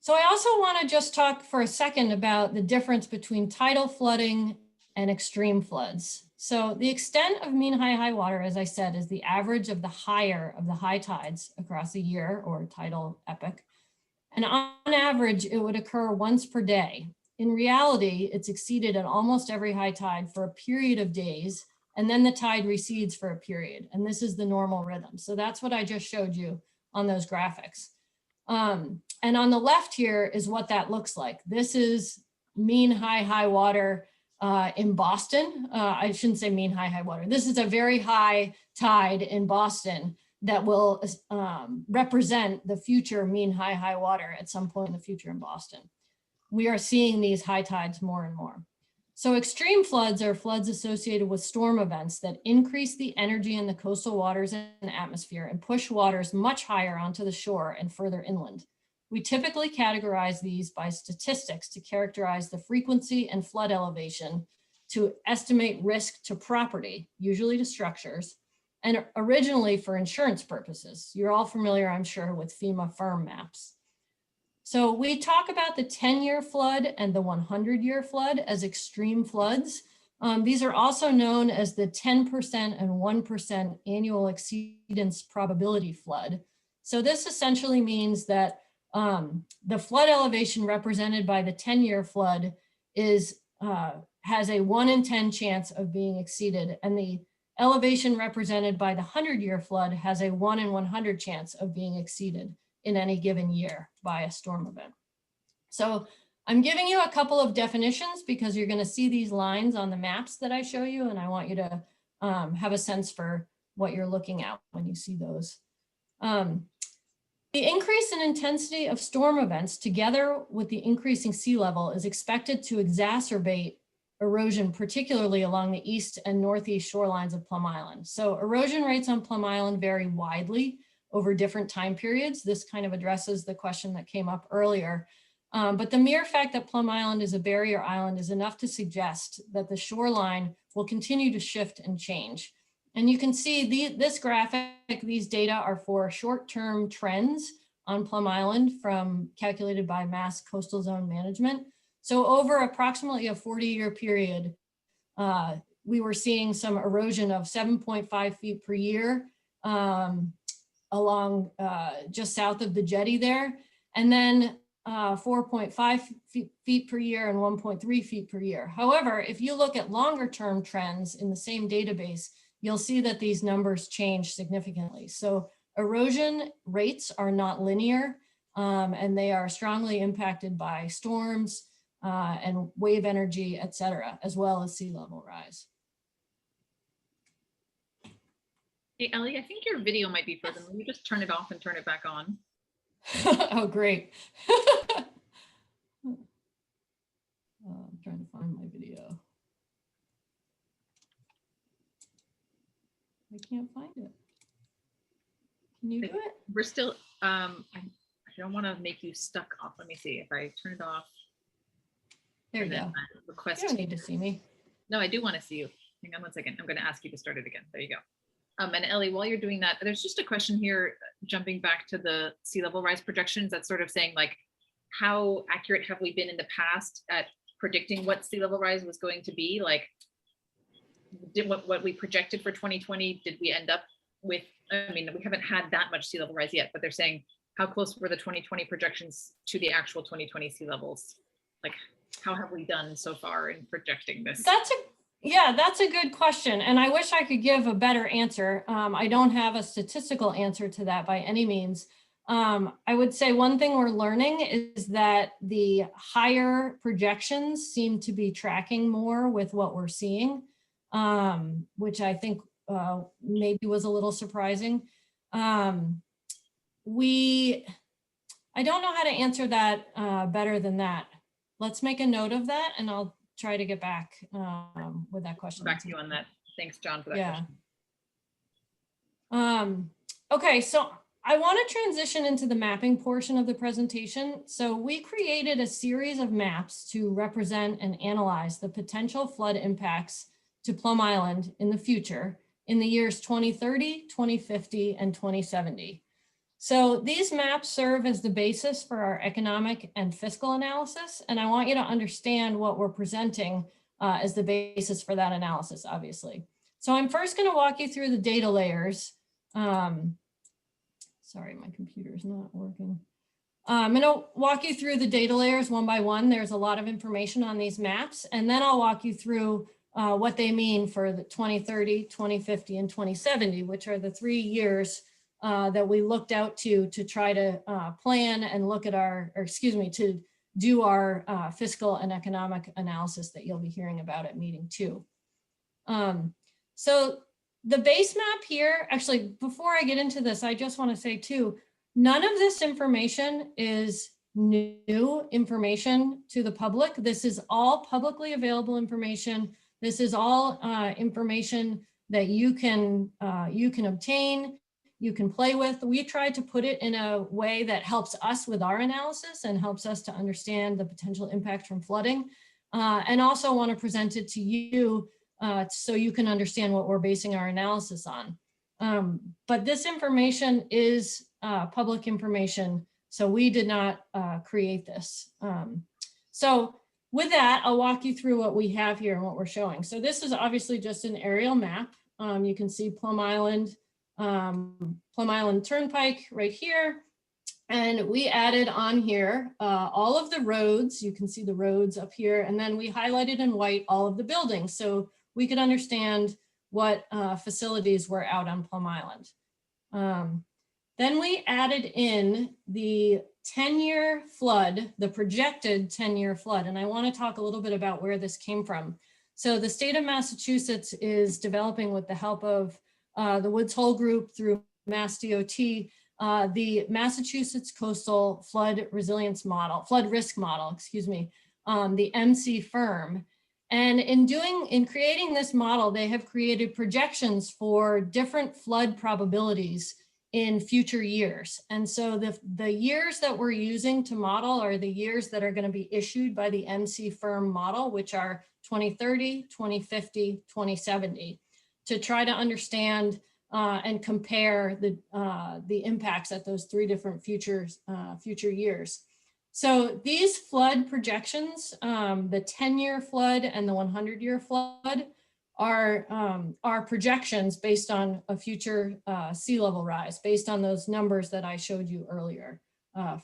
So I also want to just talk for a second about the difference between tidal flooding and extreme floods. So the extent of mean high water, as I said, is the average of the higher of the high tides across a year or tidal epoch. And on average, it would occur once per day. In reality, it's exceeded at almost every high tide for a period of days, and then the tide recedes for a period. And this is the normal rhythm. So that's what I just showed you on those graphics. And on the left here is what that looks like. This is mean high water in Boston. I shouldn't say mean high water. This is a very high tide in Boston that will represent the future mean high water at some point in the future in Boston. We are seeing these high tides more and more. So extreme floods are floods associated with storm events that increase the energy in the coastal waters and atmosphere and push waters much higher onto the shore and further inland. We typically categorize these by statistics to characterize the frequency and flood elevation, to estimate risk to property, usually to structures, and originally for insurance purposes. You're all familiar, I'm sure, with FEMA firm maps. So we talk about the 10-year flood and the 100-year flood as extreme floods. These are also known as the 10% and 1% annual exceedance probability flood. So this essentially means that the flood elevation represented by the 10-year flood is has a 1 in 10 chance of being exceeded, and the elevation represented by the 100-year flood has a 1 in 100 chance of being exceeded in any given year by a storm event. So I'm giving you a couple of definitions because you're going to see these lines on the maps that I show you, and I want you to have a sense for what you're looking at when you see those. The increase in intensity of storm events together with the increasing sea level is expected to exacerbate erosion, particularly along the east and northeast shorelines of Plum Island. So erosion rates on Plum Island vary widely over different time periods. This kind of addresses the question that came up earlier. But the mere fact that Plum Island is a barrier island is enough to suggest that the shoreline will continue to shift and change. And you can see this graphic, these data are for short-term trends on Plum Island calculated by Mass Coastal Zone Management. So over approximately a 40-year period, we were seeing some erosion of 7.5 feet per year along just south of the jetty there. And then 4.5 feet per year and 1.3 feet per year. However, if you look at longer term trends in the same database, you'll see that these numbers change significantly. So erosion rates are not linear, and they are strongly impacted by storms and wave energy, et cetera, as well as sea level rise. Hey, Ellie, I think your video might be frozen. Will you just turn it off and turn it back on? Oh, great. I'm trying to find my video. I can't find it. Can you do it? We're still, I don't want to make you stuck off. Let me see if I turn it off. There you go. Request. You don't need to see me. No, I do want to see you. Hang on 1 second. I'm going to ask you to start it again. There you go. And Ellie, while you're doing that, there's just a question here, jumping back to the sea level rise projections, that's sort of saying like, how accurate have we been in the past at predicting what sea level rise was going to be? Like, did what we projected for 2020, did we end up with, I mean, we haven't had that much sea level rise yet, but they're saying how close were the 2020 projections to the actual 2020 sea levels? Like, how have we done so far in projecting this? That's a good question. And I wish I could give a better answer. I don't have a statistical answer to that by any means. I would say one thing we're learning is that the higher projections seem to be tracking more with what we're seeing, which I think maybe was a little surprising. I don't know how to answer that better than that. Let's make a note of that, and I'll try to get back with that question. Back to you on that. Thanks, John, for that question. Okay, so I want to transition into the mapping portion of the presentation. So we created a series of maps to represent and analyze the potential flood impacts to Plum Island in the future in the years 2030, 2050, and 2070. So these maps serve as the basis for our economic and fiscal analysis. And I want you to understand what we're presenting as the basis for that analysis, obviously. So I'm first going to walk you through the data layers. Sorry, my computer is not working. I'm going to walk you through the data layers one by one. There's a lot of information on these maps, and then I'll walk you through what they mean for the 2030, 2050, and 2070, which are the 3 years that we looked out to try to plan and look at to do our fiscal and economic analysis that you'll be hearing about at meeting 2. So the base map here, actually, before I get into this, I just want to say too, none of this information is new information to the public. This is all publicly available information. This is all information that you can obtain, you can play with. We tried to put it in a way that helps us with our analysis and helps us to understand the potential impact from flooding, and also want to present it to you so you can understand what we're basing our analysis on. But this information is public information, so we did not create this. So with that, I'll walk you through what we have here and what we're showing. So this is obviously just an aerial map. You can see Plum Island Turnpike right here. And we added on here all of the roads. You can see the roads up here. And then we highlighted in white all of the buildings, so we could understand what facilities were out on Plum Island. Then we added in the 10-year flood, the projected 10-year flood. And I want to talk a little bit about where this came from. So the state of Massachusetts is developing, with the help of the Woods Hole Group through Mass DOT, the Massachusetts Coastal Flood Resilience Model, Flood Risk Model, excuse me, the MC firm. And in creating this model, they have created projections for different flood probabilities in future years. And so the years that we're using to model are the years that are going to be issued by the MC firm model, which are 2030, 2050, 2070, to try to understand and compare the impacts at those 3 different future years. So these flood projections, the 10-year flood and the 100-year flood, are projections based on a future sea level rise, based on those numbers that I showed you earlier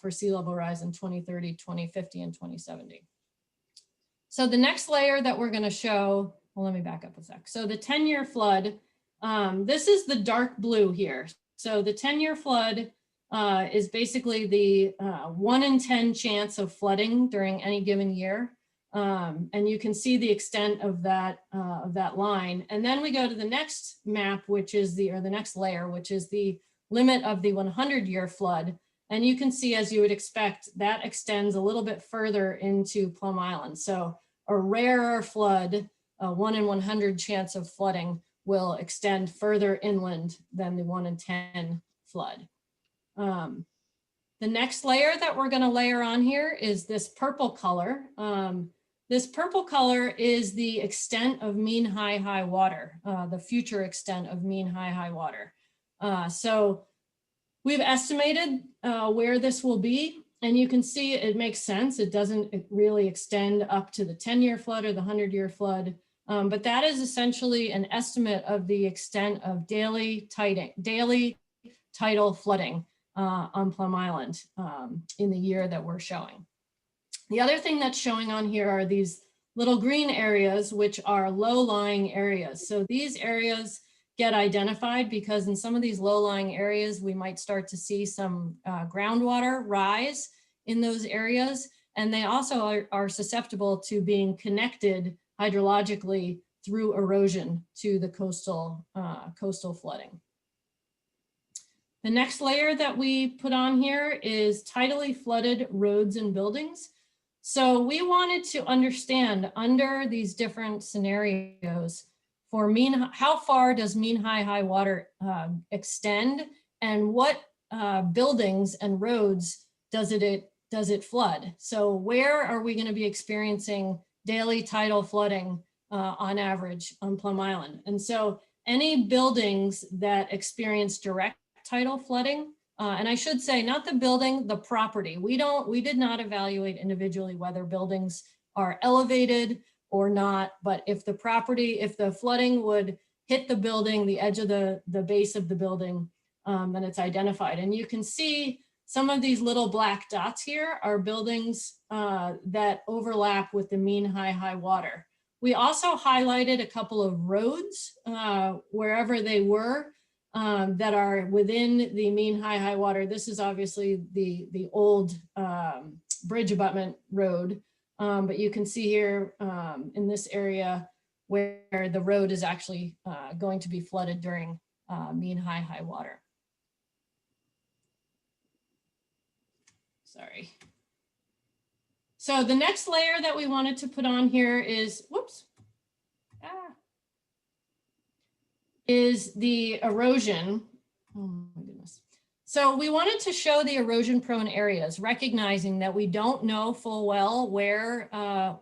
for sea level rise in 2030, 2050, and 2070. So the next layer that we're going to show, well, let me back up a sec. So the 10-year flood, this is the dark blue here. So the 10-year flood is basically the 1 in 10 chance of flooding during any given year. And you can see the extent of that line. And then we go to the next map, which is the next layer, which is the limit of the 100-year flood. And you can see, as you would expect, that extends a little bit further into Plum Island. So a rarer flood, a 1 in 100 chance of flooding, will extend further inland than the 1 in 10 flood. The next layer that we're going to layer on here is this purple color. This purple color is the extent of mean high water, the future extent of mean high water. So we've estimated where this will be, and you can see it makes sense. It doesn't really extend up to the 10-year flood or the 100-year flood. But that is essentially an estimate of the extent of daily tidal flooding on Plum Island in the year that we're showing. The other thing that's showing on here are these little green areas, which are low-lying areas. So these areas get identified because in some of these low-lying areas, we might start to see some groundwater rise in those areas. And they also are susceptible to being connected hydrologically through erosion to the coastal flooding. The next layer that we put on here is tidally flooded roads and buildings. So we wanted to understand under these different scenarios for how far does mean high water extend, and what buildings and roads does it flood? So where are we going to be experiencing daily tidal flooding on average on Plum Island? And so any buildings that experience direct tidal flooding, and I should say not the building, the property. We did not evaluate individually whether buildings are elevated or not, but if the flooding would hit the building, the edge of the base of the building, then it's identified. And you can see some of these little black dots here are buildings that overlap with the mean high water. We also highlighted a couple of roads wherever they were that are within the mean high water. This is obviously the old bridge abutment road, but you can see here in this area where the road is actually going to be flooded during mean high water. Sorry. So the next layer that we wanted to put on here is, is the erosion. Oh my goodness. So we wanted to show the erosion prone areas, recognizing that we don't know full well where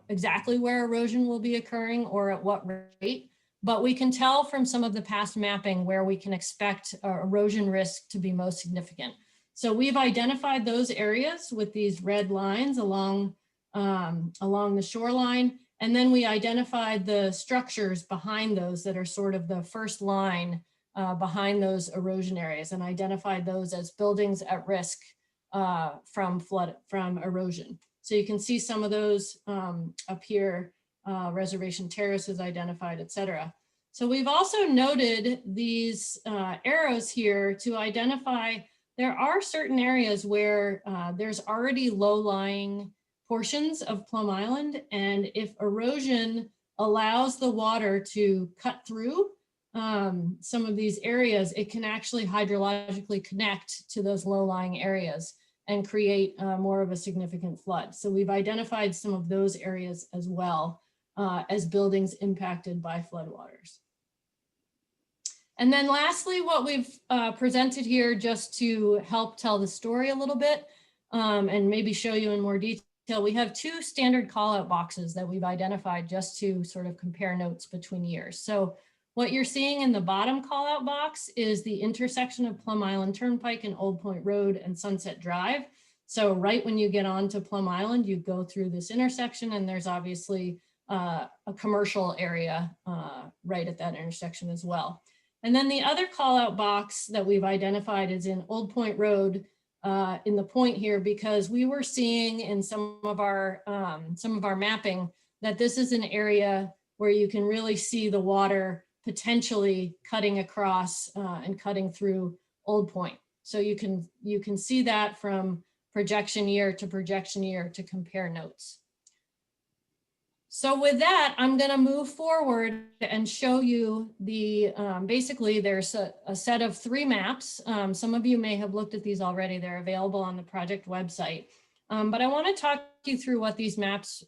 exactly where erosion will be occurring or at what rate, but we can tell from some of the past mapping where we can expect erosion risk to be most significant. So we've identified those areas with these red lines along the shoreline. And then we identified the structures behind those that are sort of the first line behind those erosion areas, and identified those as buildings at risk from erosion. So you can see some of those up here, Reservation Terrace is identified, et cetera. So we've also noted these arrows here to identify there are certain areas where there's already low-lying portions of Plum Island, and if erosion allows the water to cut through some of these areas, it can actually hydrologically connect to those low-lying areas and create more of a significant flood. So we've identified some of those areas as well as buildings impacted by floodwaters. And then lastly, what we've presented here just to help tell the story a little bit and maybe show you in more detail, we have two standard call-out boxes that we've identified just to sort of compare notes between years. So what you're seeing in the bottom call-out box is the intersection of Plum Island Turnpike and Old Point Road and Sunset Drive. So right when you get onto Plum Island, you go through this intersection, and there's obviously a commercial area right at that intersection as well. And then the other call-out box that we've identified is in Old Point Road in the point here, because we were seeing in some of our mapping that this is an area where you can really see the water potentially cutting across and cutting through Old Point. So you can see that from projection year to compare notes. So with that, I'm going to move forward and show you the, basically there's a set of 3 maps. Some of you may have looked at these already. They're available on the project website. But I want to talk you through what these maps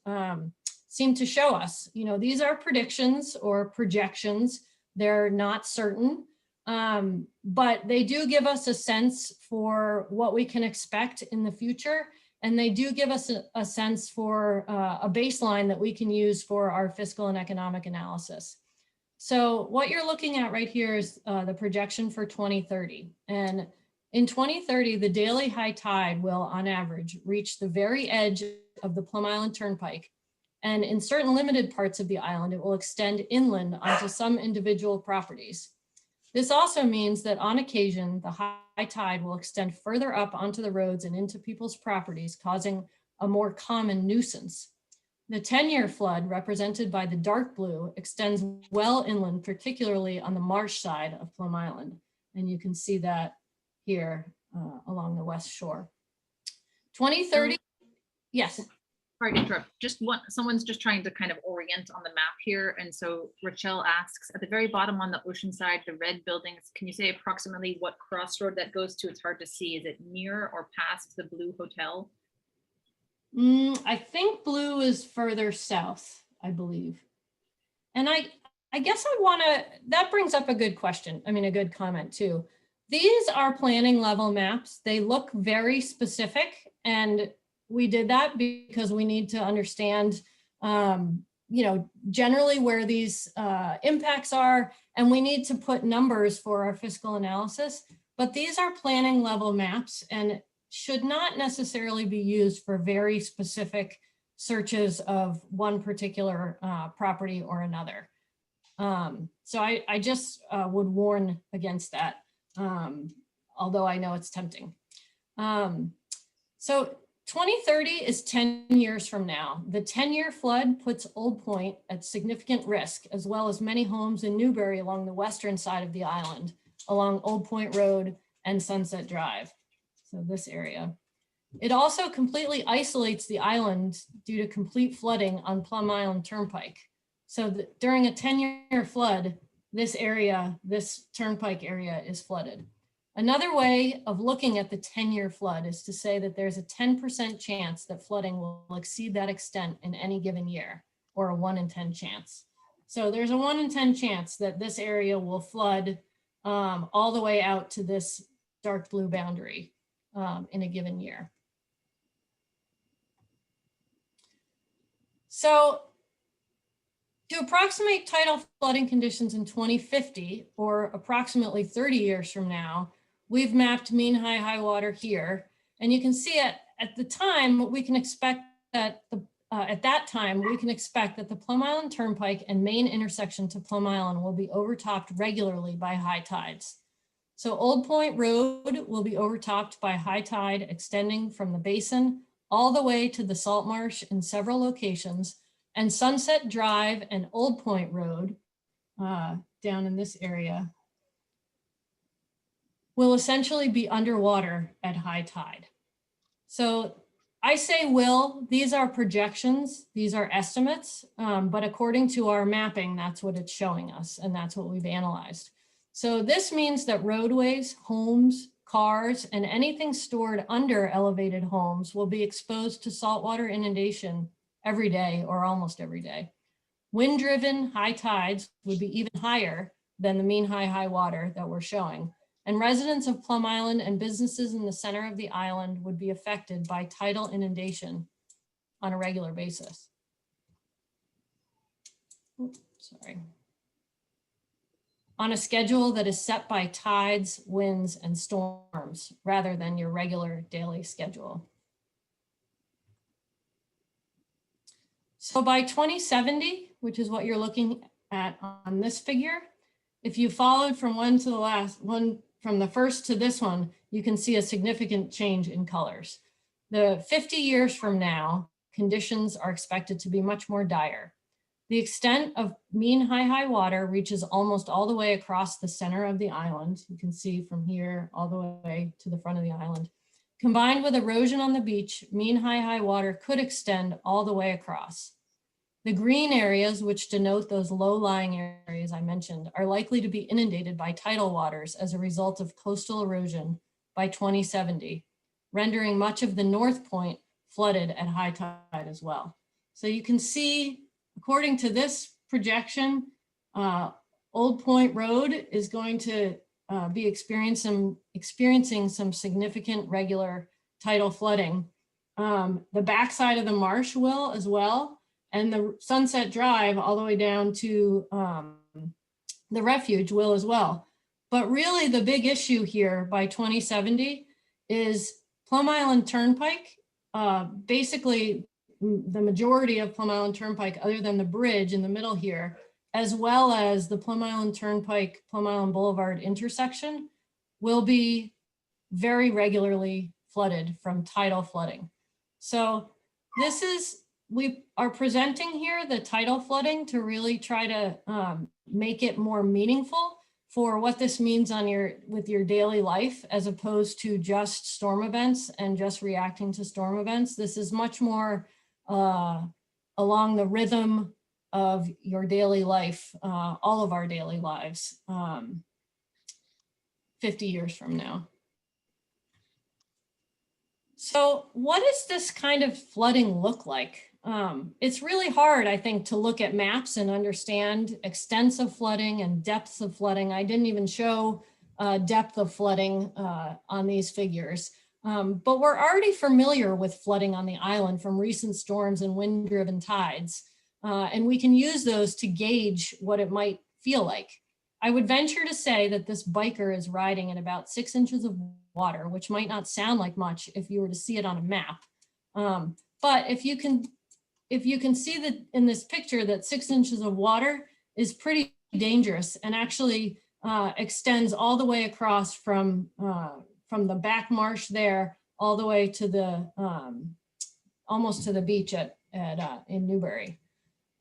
seem to show us. You know, these are predictions or projections. They're not certain, but they do give us a sense for what we can expect in the future. And they do give us a sense for a baseline that we can use for our fiscal and economic analysis. So what you're looking at right here is the projection for 2030. And in 2030, the daily high tide will, on average, reach the very edge of the Plum Island Turnpike And in certain limited parts of the island, it will extend inland onto some individual properties. This also means that on occasion, the high tide will extend further up onto the roads and into people's properties, causing a more common nuisance. The 10-year flood, represented by the dark blue, extends well inland, particularly on the Marsh side of Plum Island. And you can see that here along the west shore. 2030, yes. Sorry to interrupt. Someone's just trying to kind of orient on the map here. And so Rachel asks, at the very bottom on the ocean side, the red buildings, can you say approximately what crossroad that goes to? It's hard to see. Is it near or past the Blue Hotel? I think blue is further south, I believe. And I guess that brings up a good question. I mean, a good comment too. These are planning level maps. They look very specific, and we did that because we need to understand, generally where these impacts are, and we need to put numbers for our fiscal analysis. But these are planning level maps and should not necessarily be used for very specific searches of one particular property or another. So I just would warn against that, although I know it's tempting. So 2030 is 10 years from now. The 10-year flood puts Old Point at significant risk, as well as many homes in Newbury along the western side of the island, along Old Point Road and Sunset Drive. So this area. It also completely isolates the island due to complete flooding on Plum Island Turnpike. So during a 10-year flood, this Turnpike area is flooded. Another way of looking at the 10-year flood is to say that there's a 10% chance that flooding will exceed that extent in any given year, or a 1 in 10 chance. So there's a 1 in 10 chance that this area will flood all the way out to this dark blue boundary in a given year. So to approximate tidal flooding conditions in 2050, or approximately 30 years from now, we've mapped mean high water here. And you can see at the time, we can expect that the Plum Island Turnpike and main intersection to Plum Island will be overtopped regularly by high tides. So Old Point Road will be overtopped by high tide extending from the basin all the way to the salt marsh in several locations, and Sunset Drive and Old Point Road down in this area will essentially be underwater at high tide. So I say these are projections, these are estimates, but according to our mapping, that's what it's showing us, and that's what we've analyzed. So this means that roadways, homes, cars, and anything stored under elevated homes will be exposed to saltwater inundation every day or almost every day. Wind-driven high tides would be even higher than the mean high water that we're showing. And residents of Plum Island and businesses in the center of the island would be affected by tidal inundation on a regular basis. Oops, sorry. On a schedule that is set by tides, winds, and storms, rather than your regular daily schedule. So by 2070, which is what you're looking at on this figure, if you followed from one to the last one, from the first to this one, you can see a significant change in colors. The 50 years from now, conditions are expected to be much more dire. The extent of mean high water reaches almost all the way across the center of the island. You can see from here all the way to the front of the island. Combined with erosion on the beach, mean high water could extend all the way across. The green areas, which denote those low-lying areas I mentioned, are likely to be inundated by tidal waters as a result of coastal erosion by 2070, rendering much of the North Point flooded at high tide as well. So you can see, according to this projection, Old Point Road is going to be experiencing some significant regular tidal flooding. The backside of the Marsh will as well, and the Sunset Drive all the way down to the refuge will as well. But really the big issue here by 2070 is Plum Island Turnpike. Basically, the majority of Plum Island Turnpike, other than the bridge in the middle here, as well as the Plum Island Turnpike, Plum Island Boulevard intersection, will be very regularly flooded from tidal flooding. So this is, we are presenting here the tidal flooding to really try to make it more meaningful for what this means on with your daily life, as opposed to just storm events and just reacting to storm events. This is much more along the rhythm of your daily life, all of our daily lives, 50 years from now. So what does this kind of flooding look like? It's really hard, I think, to look at maps and understand extents of flooding and depths of flooding. I didn't even show depth of flooding on these figures, but we're already familiar with flooding on the island from recent storms and wind-driven tides, and we can use those to gauge what it might feel like. I would venture to say that this biker is riding in about 6 inches of water, which might not sound like much if you were to see it on a map. But if you can see that in this picture that 6 inches of water is pretty dangerous and actually extends all the way across from the back marsh there all the way to the almost to the beach in Newbury.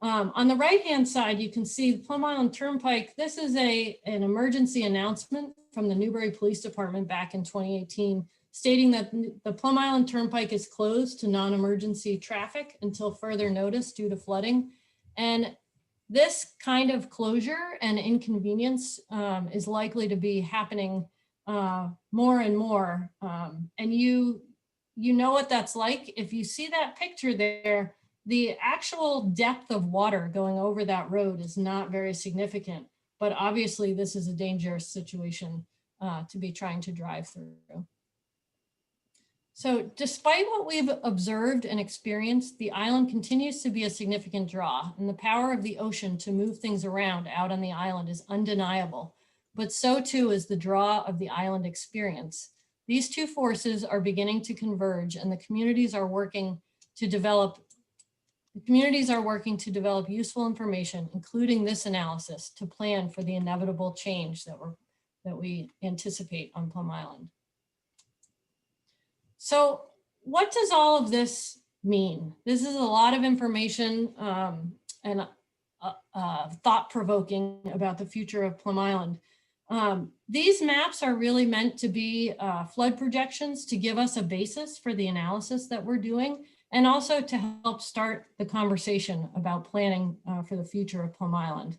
On the right-hand side, you can see the Plum Island Turnpike. This is an emergency announcement from the Newbury Police Department back in 2018, stating that the Plum Island Turnpike is closed to non-emergency traffic until further notice due to flooding. And this kind of closure and inconvenience is likely to be happening more and more. And you know what that's like. If you see that picture there, the actual depth of water going over that road is not very significant, but obviously this is a dangerous situation to be trying to drive through. So despite what we've observed and experienced, the island continues to be a significant draw, and the power of the ocean to move things around out on the island is undeniable, but so too is the draw of the island experience. These two forces are beginning to converge, and the communities are working to develop useful information, including this analysis, to plan for the inevitable change that we anticipate on Plum Island. So what does all of this mean? This is a lot of information and thought-provoking about the future of Plum Island. These maps are really meant to be flood projections to give us a basis for the analysis that we're doing, and also to help start the conversation about planning for the future of Plum Island.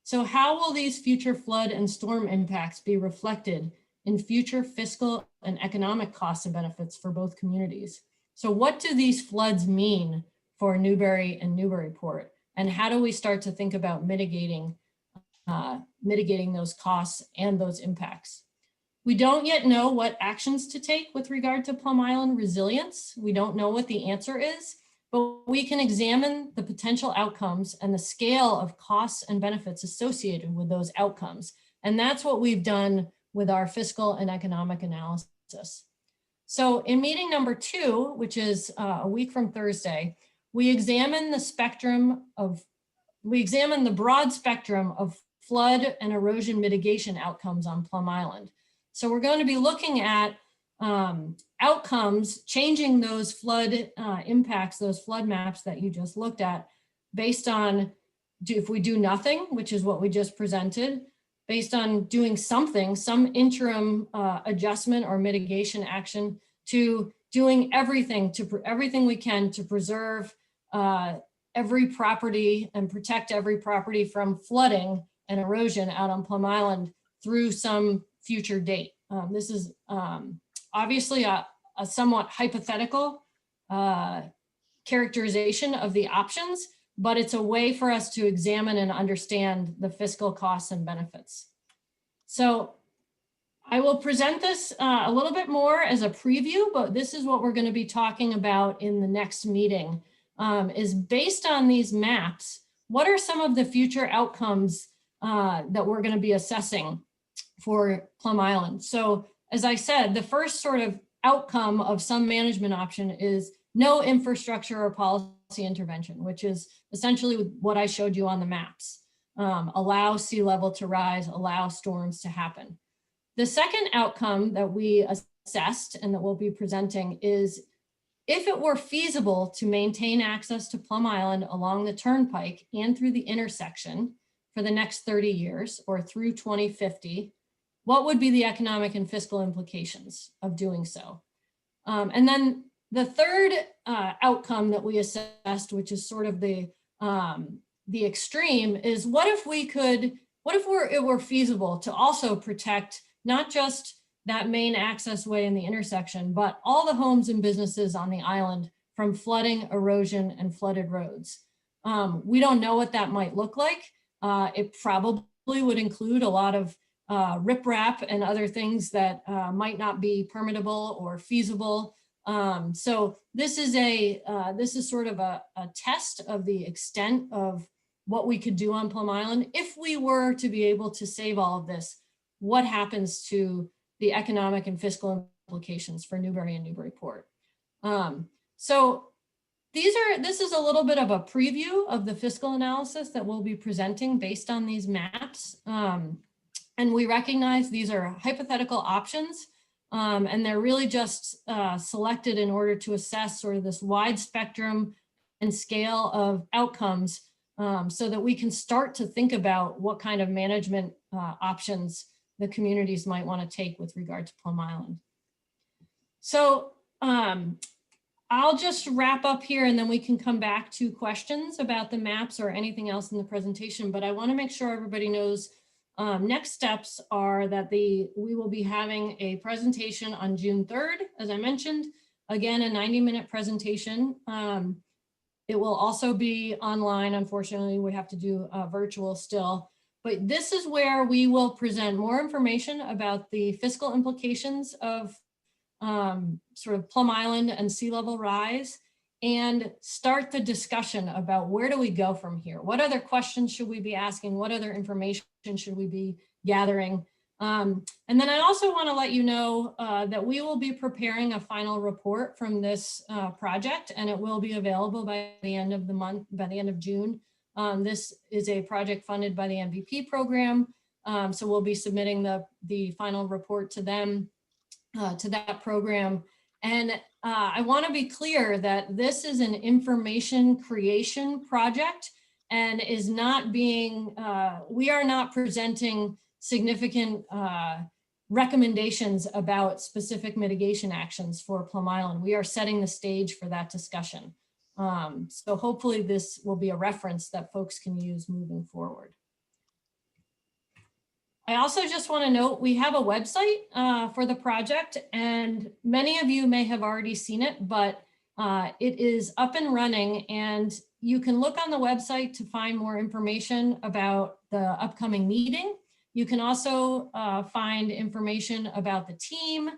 So how will these future flood and storm impacts be reflected in future fiscal and economic costs and benefits for both communities? So what do these floods mean for Newbury and Newburyport? And how do we start to think about mitigating those costs and those impacts? We don't yet know what actions to take with regard to Plum Island resilience. We don't know what the answer is, but we can examine the potential outcomes and the scale of costs and benefits associated with those outcomes. And that's what we've done with our fiscal and economic analysis. So in meeting number 2, which is a week from Thursday, we examine the broad spectrum of flood and erosion mitigation outcomes on Plum Island. So we're going to be looking at outcomes, changing those flood impacts, those flood maps that you just looked at, based on if we do nothing, which is what we just presented, based on doing something, some interim adjustment or mitigation action, to doing everything we can to preserve every property and protect every property from flooding and erosion out on Plum Island through some future date. This is obviously a somewhat hypothetical characterization of the options, but it's a way for us to examine and understand the fiscal costs and benefits. So I will present this a little bit more as a preview, but this is what we're going to be talking about in the next meeting, is based on these maps, what are some of the future outcomes that we're going to be assessing for Plum Island? So as I said, the first sort of outcome of some management option is no infrastructure or policy intervention, which is essentially what I showed you on the maps. Allow sea level to rise, allow storms to happen. The second outcome that we assessed and that we'll be presenting is if it were feasible to maintain access to Plum Island along the Turnpike and through the intersection for the next 30 years or through 2050, what would be the economic and fiscal implications of doing so? And then the third outcome that we assessed, which is sort of the extreme, is what if it were feasible to also protect not just that main access way in the intersection, but all the homes and businesses on the island from flooding, erosion, and flooded roads. We don't know what that might look like. It probably would include a lot of riprap and other things that might not be permittable or feasible. So this is sort of a test of the extent of what we could do on Plum Island. If we were to be able to save all of this, what happens to the economic and fiscal implications for Newbury and Newburyport? So this is a little bit of a preview of the fiscal analysis that we'll be presenting based on these maps. And we recognize these are hypothetical options, and they're really just selected in order to assess sort of this wide spectrum and scale of outcomes so that we can start to think about what kind of management options the communities might want to take with regard to Plum Island. So I'll just wrap up here and then we can come back to questions about the maps or anything else in the presentation, but I want to make sure everybody knows next steps are that we will be having a presentation on June 3rd, as I mentioned, again, a 90-minute presentation. It will also be online. Unfortunately, we have to do virtual still, but this is where we will present more information about the fiscal implications of sort of Plum Island and sea level rise, and start the discussion about where do we go from here? What other questions should we be asking? What other information should we be gathering? And then I also want to let you know that we will be preparing a final report from this project, and it will be available by the end of the month, by the end of June. This is a project funded by the MVP program. So we'll be submitting the final report to them, to that program. And I want to be clear that this is an information creation project and is not being, we are not presenting significant recommendations about specific mitigation actions for Plum Island. We are setting the stage for that discussion. So hopefully this will be a reference that folks can use moving forward. I also just want to note we have a website for the project, and many of you may have already seen it, but it is up and running, and you can look on the website to find more information about the upcoming meeting. You can also find information about the team,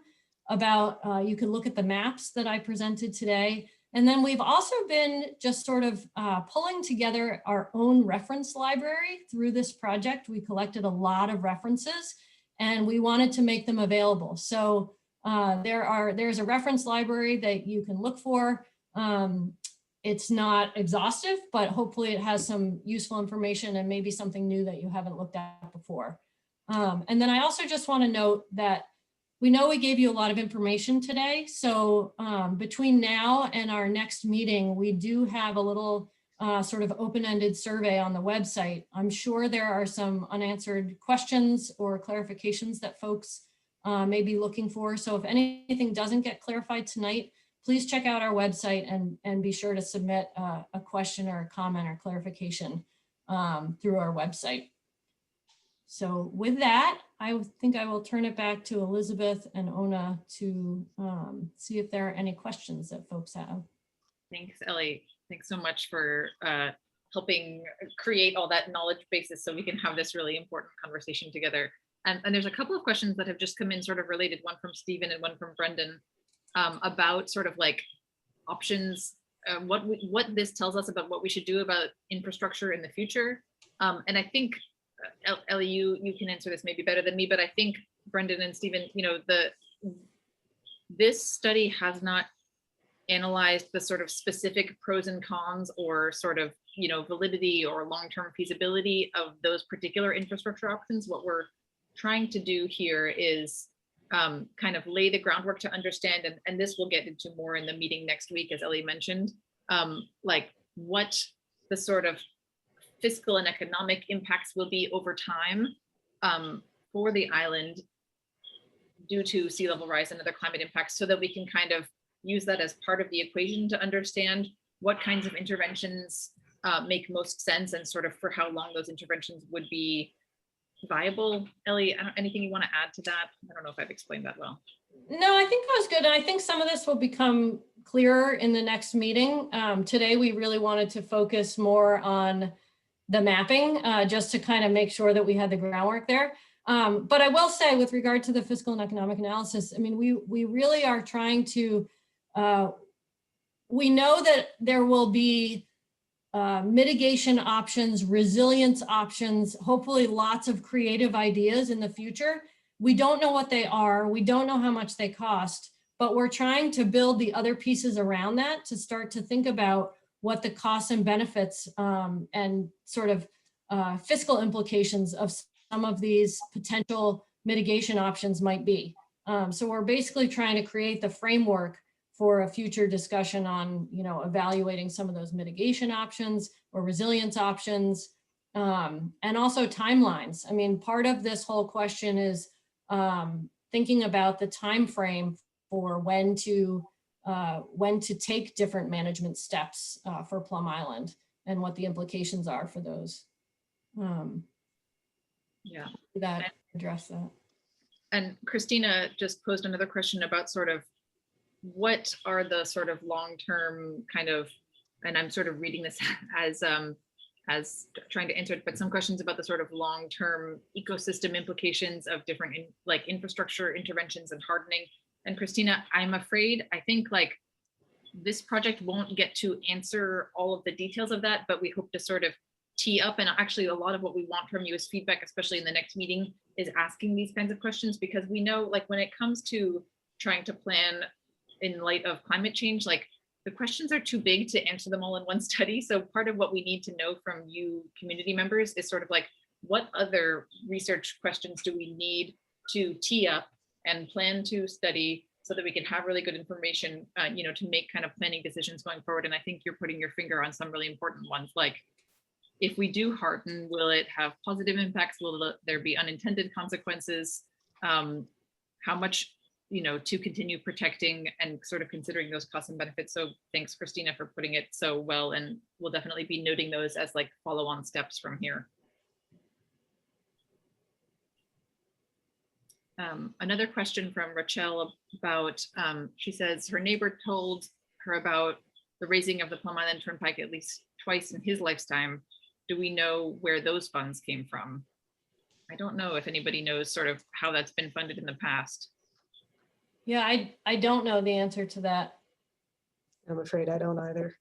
about, you can look at the maps that I presented today. And then we've also been just sort of pulling together our own reference library through this project. We collected a lot of references and we wanted to make them available. So there's a reference library that you can look for. It's not exhaustive, but hopefully it has some useful information and maybe something new that you haven't looked at before. And then I also just want to note that we know we gave you a lot of information today. So between now and our next meeting, we do have a little sort of open-ended survey on the website. I'm sure there are some unanswered questions or clarifications that folks may be looking for. So if anything doesn't get clarified tonight, please check out our website and be sure to submit a question or a comment or clarification through our website. So with that, I think I will turn it back to Elizabeth and Ona to see if there are any questions that folks have. Thanks, Ellie. Thanks so much for helping create all that knowledge basis so we can have this really important conversation together. And there's a couple of questions that have just come in sort of related, one from Stephen and one from Brendan, about sort of like options, what this tells us about what we should do about infrastructure in the future. And I think, Ellie, you can answer this maybe better than me, but I think Brendan and Stephen, you know, this study has not analyzed the sort of specific pros and cons or sort of, you know, validity or long-term feasibility of those particular infrastructure options. What we're trying to do here is kind of lay the groundwork to understand, and this we'll get into more in the meeting next week, as Ellie mentioned, like what the sort of fiscal and economic impacts will be over time for the island due to sea level rise and other climate impacts, so that we can kind of use that as part of the equation to understand what kinds of interventions make most sense and sort of for how long those interventions would be viable. Ellie, anything you want to add to that? I don't know if I've explained that well. No, I think that was good. And I think some of this will become clearer in the next meeting. Today, we really wanted to focus more on the mapping, just to kind of make sure that we had the groundwork there. But I will say, with regard to the fiscal and economic analysis, I mean, we really are trying to, we know that there will be mitigation options, resilience options, hopefully lots of creative ideas in the future. We don't know what they are. We don't know how much they cost, but we're trying to build the other pieces around that to start to think about what the costs and benefits and sort of fiscal implications of some of these potential mitigation options might be. So we're basically trying to create the framework for a future discussion on, you know, evaluating some of those mitigation options or resilience options, and also timelines. I mean, part of this whole question is thinking about the time frame for when to take different management steps for Plum Island and what the implications are for those. Yeah, that address that. And Christina just posed another question about sort of what are the sort of long-term kind of, and I'm sort of reading this as trying to answer it, but some questions about the sort of long-term ecosystem implications of different like infrastructure interventions and hardening. And Christina, I'm afraid, I think like this project won't get to answer all of the details of that, but we hope to sort of tee up, and actually a lot of what we want from you is feedback, especially in the next meeting, is asking these kinds of questions, because we know like when it comes to trying to plan in light of climate change, like the questions are too big to answer them all in one study. So part of what we need to know from you community members is sort of like, what other research questions do we need to tee up and plan to study so that we can have really good information, you know, to make kind of planning decisions going forward. And I think you're putting your finger on some really important ones, like if we do harden, will it have positive impacts? Will there be unintended consequences? How much, you know, to continue protecting and sort of considering those costs and benefits. So thanks, Christina, for putting it so well. And we'll definitely be noting those as like follow-on steps from here. Another question from Rachel about, she says her neighbor told her about the raising of the Plum Island Turnpike at least twice in his lifetime. Do we know where those funds came from? I don't know if anybody knows sort of how that's been funded in the past. Yeah, I don't know the answer to that. I'm afraid I don't either.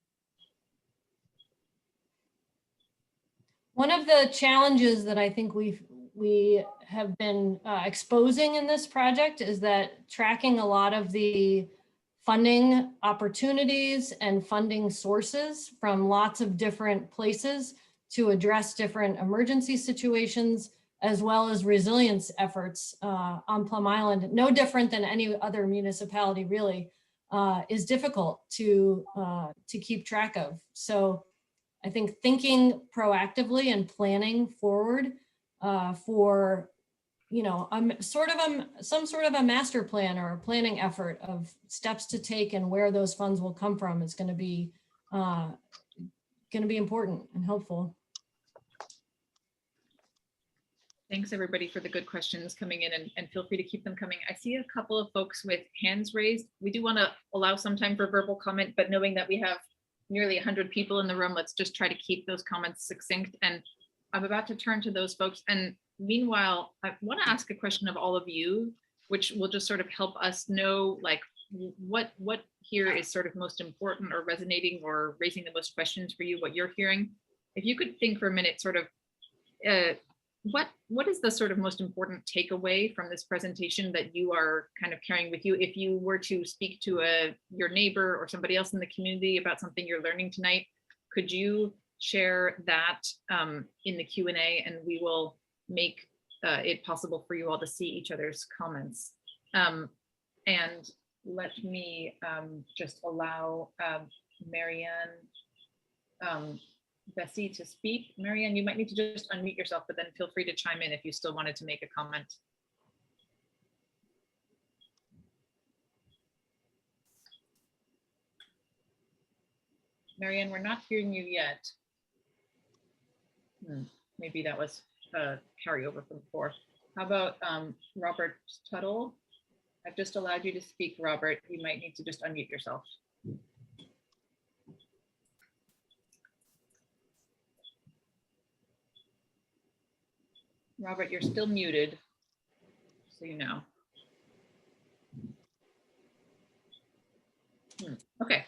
One of the challenges that I think we have been exposing in this project is that tracking a lot of the funding opportunities and funding sources from lots of different places to address different emergency situations, as well as resilience efforts on Plum Island, no different than any other municipality really, is difficult to keep track of. So I think thinking proactively and planning forward for, you know, some sort of a master plan or a planning effort of steps to take and where those funds will come from is going to be important and helpful. Thanks everybody for the good questions coming in, and feel free to keep them coming. I see a couple of folks with hands raised. We do want to allow some time for verbal comment, but knowing that we have nearly 100 people in the room, let's just try to keep those comments succinct. And I'm about to turn to those folks. And meanwhile, I want to ask a question of all of you, which will just sort of help us know like what here is sort of most important or resonating or raising the most questions for you, what you're hearing. If you could think for a minute, sort of what is the sort of most important takeaway from this presentation that you are kind of carrying with you? If you were to speak to your neighbor or somebody else in the community about something you're learning tonight, could you share that in the Q&A, and we will make it possible for you all to see each other's comments. And let me just allow Marianne Bessie to speak. Marianne, you might need to just unmute yourself, but then feel free to chime in if you still wanted to make a comment. Marianne, we're not hearing you yet. Maybe that was a carryover from before. How about Robert Tuttle? I've just allowed you to speak, Robert. You might need to just unmute yourself. Robert, you're still muted, so you know. Okay.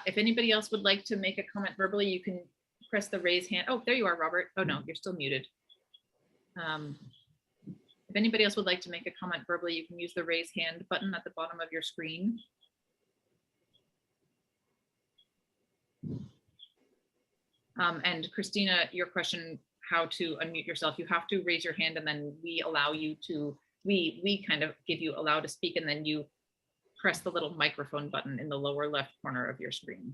If anybody else would like to make a comment verbally, you can press the raise hand. Oh, there you are, Robert. Oh no, you're still muted. If anybody else would like to make a comment verbally, you can use the raise hand button at the bottom of your screen. And Christina, your question, how to unmute yourself, you have to raise your hand and then we allow you to, we kind of give you allow to speak, and then you press the little microphone button in the lower left corner of your screen.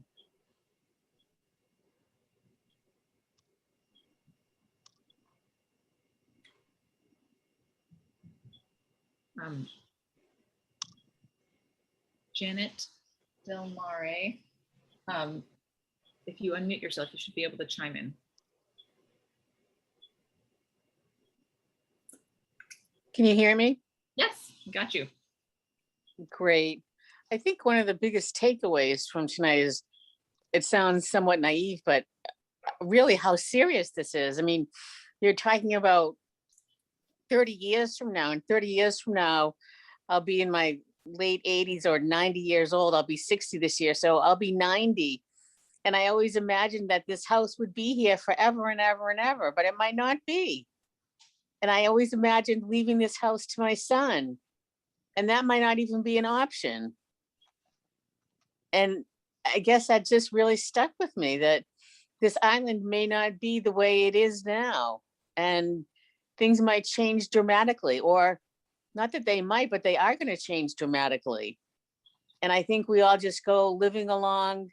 Janet Del Mare, if you unmute yourself, you should be able to chime in. Can you hear me? Yes, got you. Great. I think one of the biggest takeaways from tonight is, it sounds somewhat naive, but really how serious this is. I mean, you're talking about 30 years from now, and 30 years from now, I'll be in my late 80s or 90 years old. I'll be 60 this year, so I'll be 90. And I always imagined that this house would be here forever and ever and ever, but it might not be. And I always imagined leaving this house to my son, and that might not even be an option. And I guess that just really stuck with me, that this island may not be the way it is now, and things might change dramatically, or not that they might, but they are going to change dramatically. And I think we all just go living along,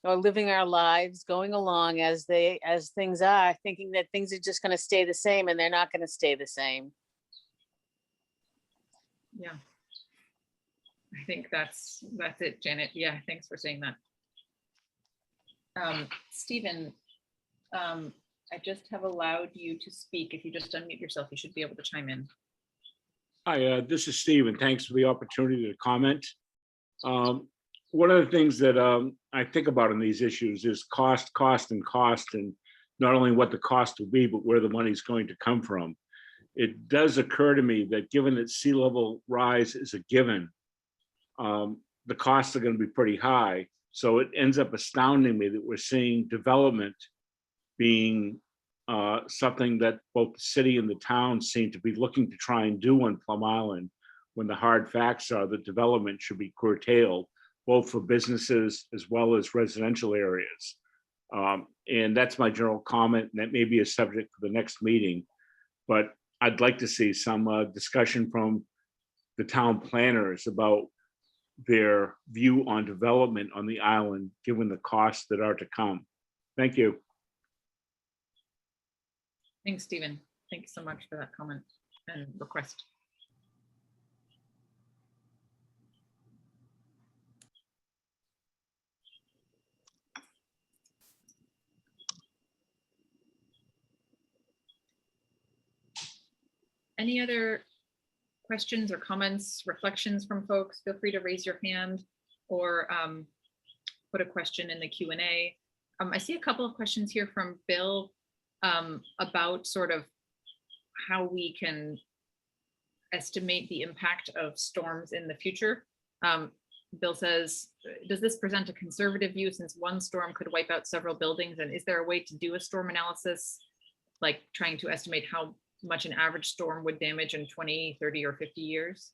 or living our lives, going along as things are, thinking that things are just going to stay the same, and they're not going to stay the same. Yeah, I think that's it, Janet. Yeah, thanks for saying that. Stephen, I just have allowed you to speak. If you just unmute yourself, you should be able to chime in. Hi, this is Steve, and thanks for the opportunity to comment. One of the things that I think about in these issues is cost, and not only what the cost will be, but where the money's going to come from. It does occur to me that given that sea level rise is a given, the costs are going to be pretty high. So it ends up astounding me that we're seeing development being something that both the city and the town seem to be looking to try and do on Plum Island, when the hard facts are that development should be curtailed, both for businesses as well as residential areas. And that's my general comment, and that may be a subject for the next meeting. But I'd like to see some discussion from the town planners about their view on development on the island, given the costs that are to come. Thank you. Thanks, Stephen. Thank you so much for that comment and request. Any other questions or comments, reflections from folks? Feel free to raise your hand or put a question in the Q&A. I see a couple of questions here from Bill about sort of how we can estimate the impact of storms in the future. Bill says, does this present a conservative view since one storm could wipe out several buildings? And is there a way to do a storm analysis like trying to estimate how much an average storm would damage in 20, 30, or 50 years?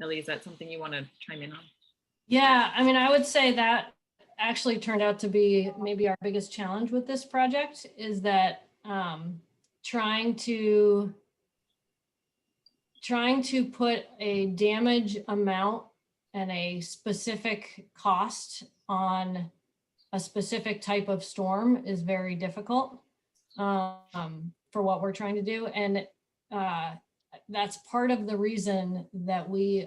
Ellie, is that something you want to chime in on? Yeah, I mean, I would say that actually turned out to be maybe our biggest challenge with this project is that trying to put a damage amount and a specific cost on a specific type of storm is very difficult for what we're trying to do. And that's part of the reason that we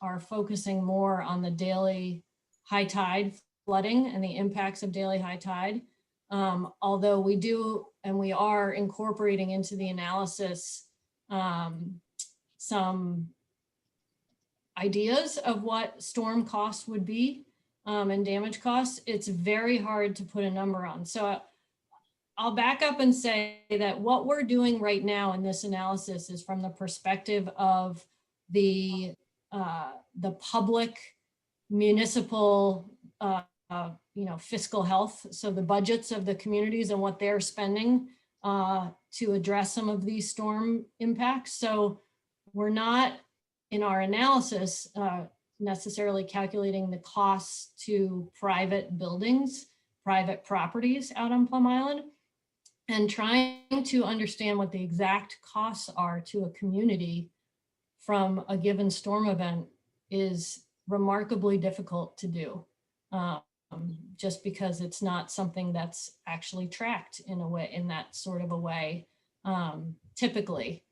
are focusing more on the daily high tide flooding and the impacts of daily high tide. Although we do, and we are incorporating into the analysis some ideas of what storm costs would be and damage costs, it's very hard to put a number on. So I'll back up and say that what we're doing right now in this analysis is from the perspective of the public municipal fiscal health. So the budgets of the communities and what they're spending to address some of these storm impacts. So we're not in our analysis necessarily calculating the costs to private buildings, private properties out on Plum Island, and trying to understand what the exact costs are to a community from a given storm event is remarkably difficult to do, just because it's not something that's actually tracked in a way, in that sort of a way. Typically,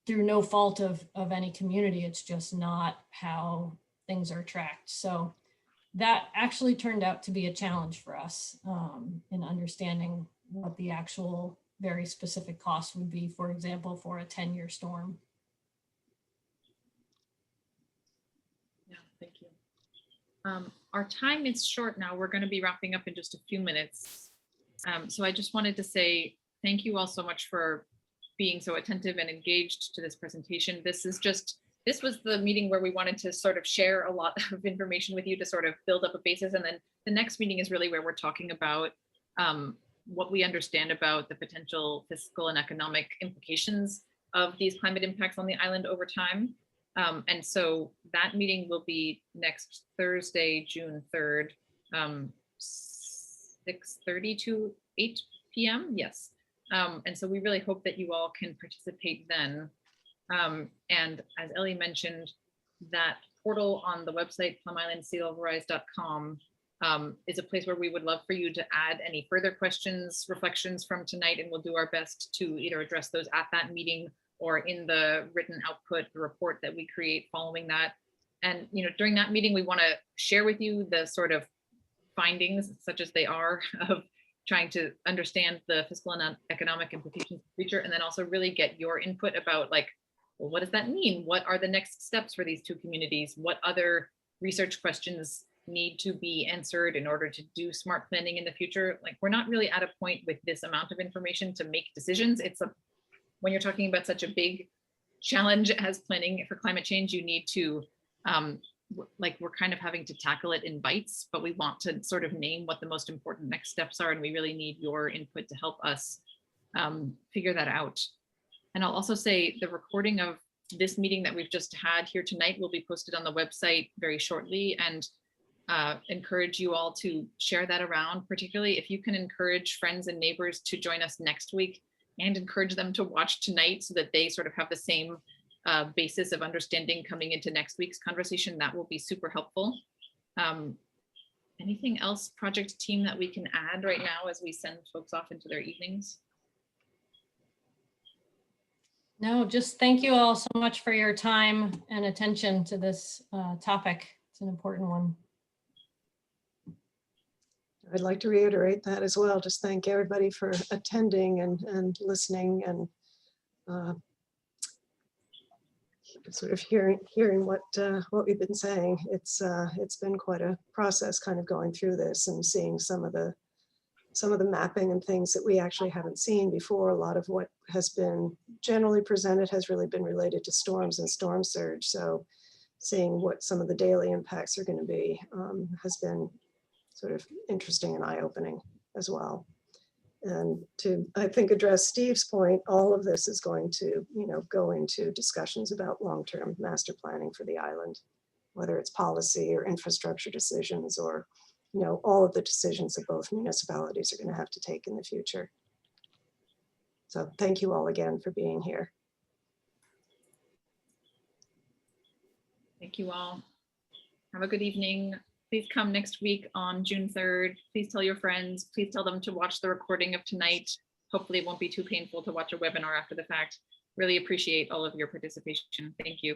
through no fault of any community, it's just not how things are tracked. So that actually turned out to be a challenge for us in understanding what the actual very specific cost would be, for example, for a 10-year storm. Yeah, thank you. Our time is short now. We're going to be wrapping up in just a few minutes. So I just wanted to say thank you all so much for being so attentive and engaged to this presentation. This was the meeting where we wanted to sort of share a lot of information with you to sort of build up a basis. And then the next meeting is really where we're talking about what we understand about the potential fiscal and economic implications of these climate impacts on the island over time. And so that meeting will be next Thursday, June 3rd, 6:30 to 8 p.m. Yes. And so we really hope that you all can participate then. And as Ellie mentioned, that portal on the website, plumislandsealevelrise.com, is a place where we would love for you to add any further questions, reflections from tonight, and we'll do our best to either address those at that meeting or in the written output, the report that we create following that. And during that meeting, we want to share with you the sort of findings, such as they are, of trying to understand the fiscal and economic implications of the future, and then also really get your input about, like, well, what does that mean? What are the next steps for these two communities? What other research questions need to be answered in order to do smart planning in the future? Like, we're not really at a point with this amount of information to make decisions. When you're talking about such a big challenge as planning for climate change, you need to, we're kind of having to tackle it in bites, but we want to sort of name what the most important next steps are. And we really need your input to help us figure that out. And I'll also say the recording of this meeting that we've just had here tonight will be posted on the website very shortly, and encourage you all to share that around, particularly if you can encourage friends and neighbors to join us next week and encourage them to watch tonight so that they sort of have the same basis of understanding coming into next week's conversation. That will be super helpful. Anything else, project team, that we can add right now as we send folks off into their evenings? No, just thank you all so much for your time and attention to this topic. It's an important one. I'd like to reiterate that as well. Just thank everybody for attending and listening and sort of hearing what we've been saying. It's been quite a process kind of going through this and seeing some of the mapping and things that we actually haven't seen before. A lot of what has been generally presented has really been related to storms and storm surge. So seeing what some of the daily impacts are going to be has been sort of interesting and eye-opening as well. And to, I think, address Steve's point, all of this is going to, go into discussions about long-term master planning for the island, whether it's policy or infrastructure decisions or, all of the decisions that both municipalities are going to have to take in the future. So thank you all again for being here. Thank you all. Have a good evening. Please come next week on June 3rd. Please tell your friends. Please tell them to watch the recording of tonight. Hopefully it won't be too painful to watch a webinar after the fact. Really appreciate all of your participation. Thank you.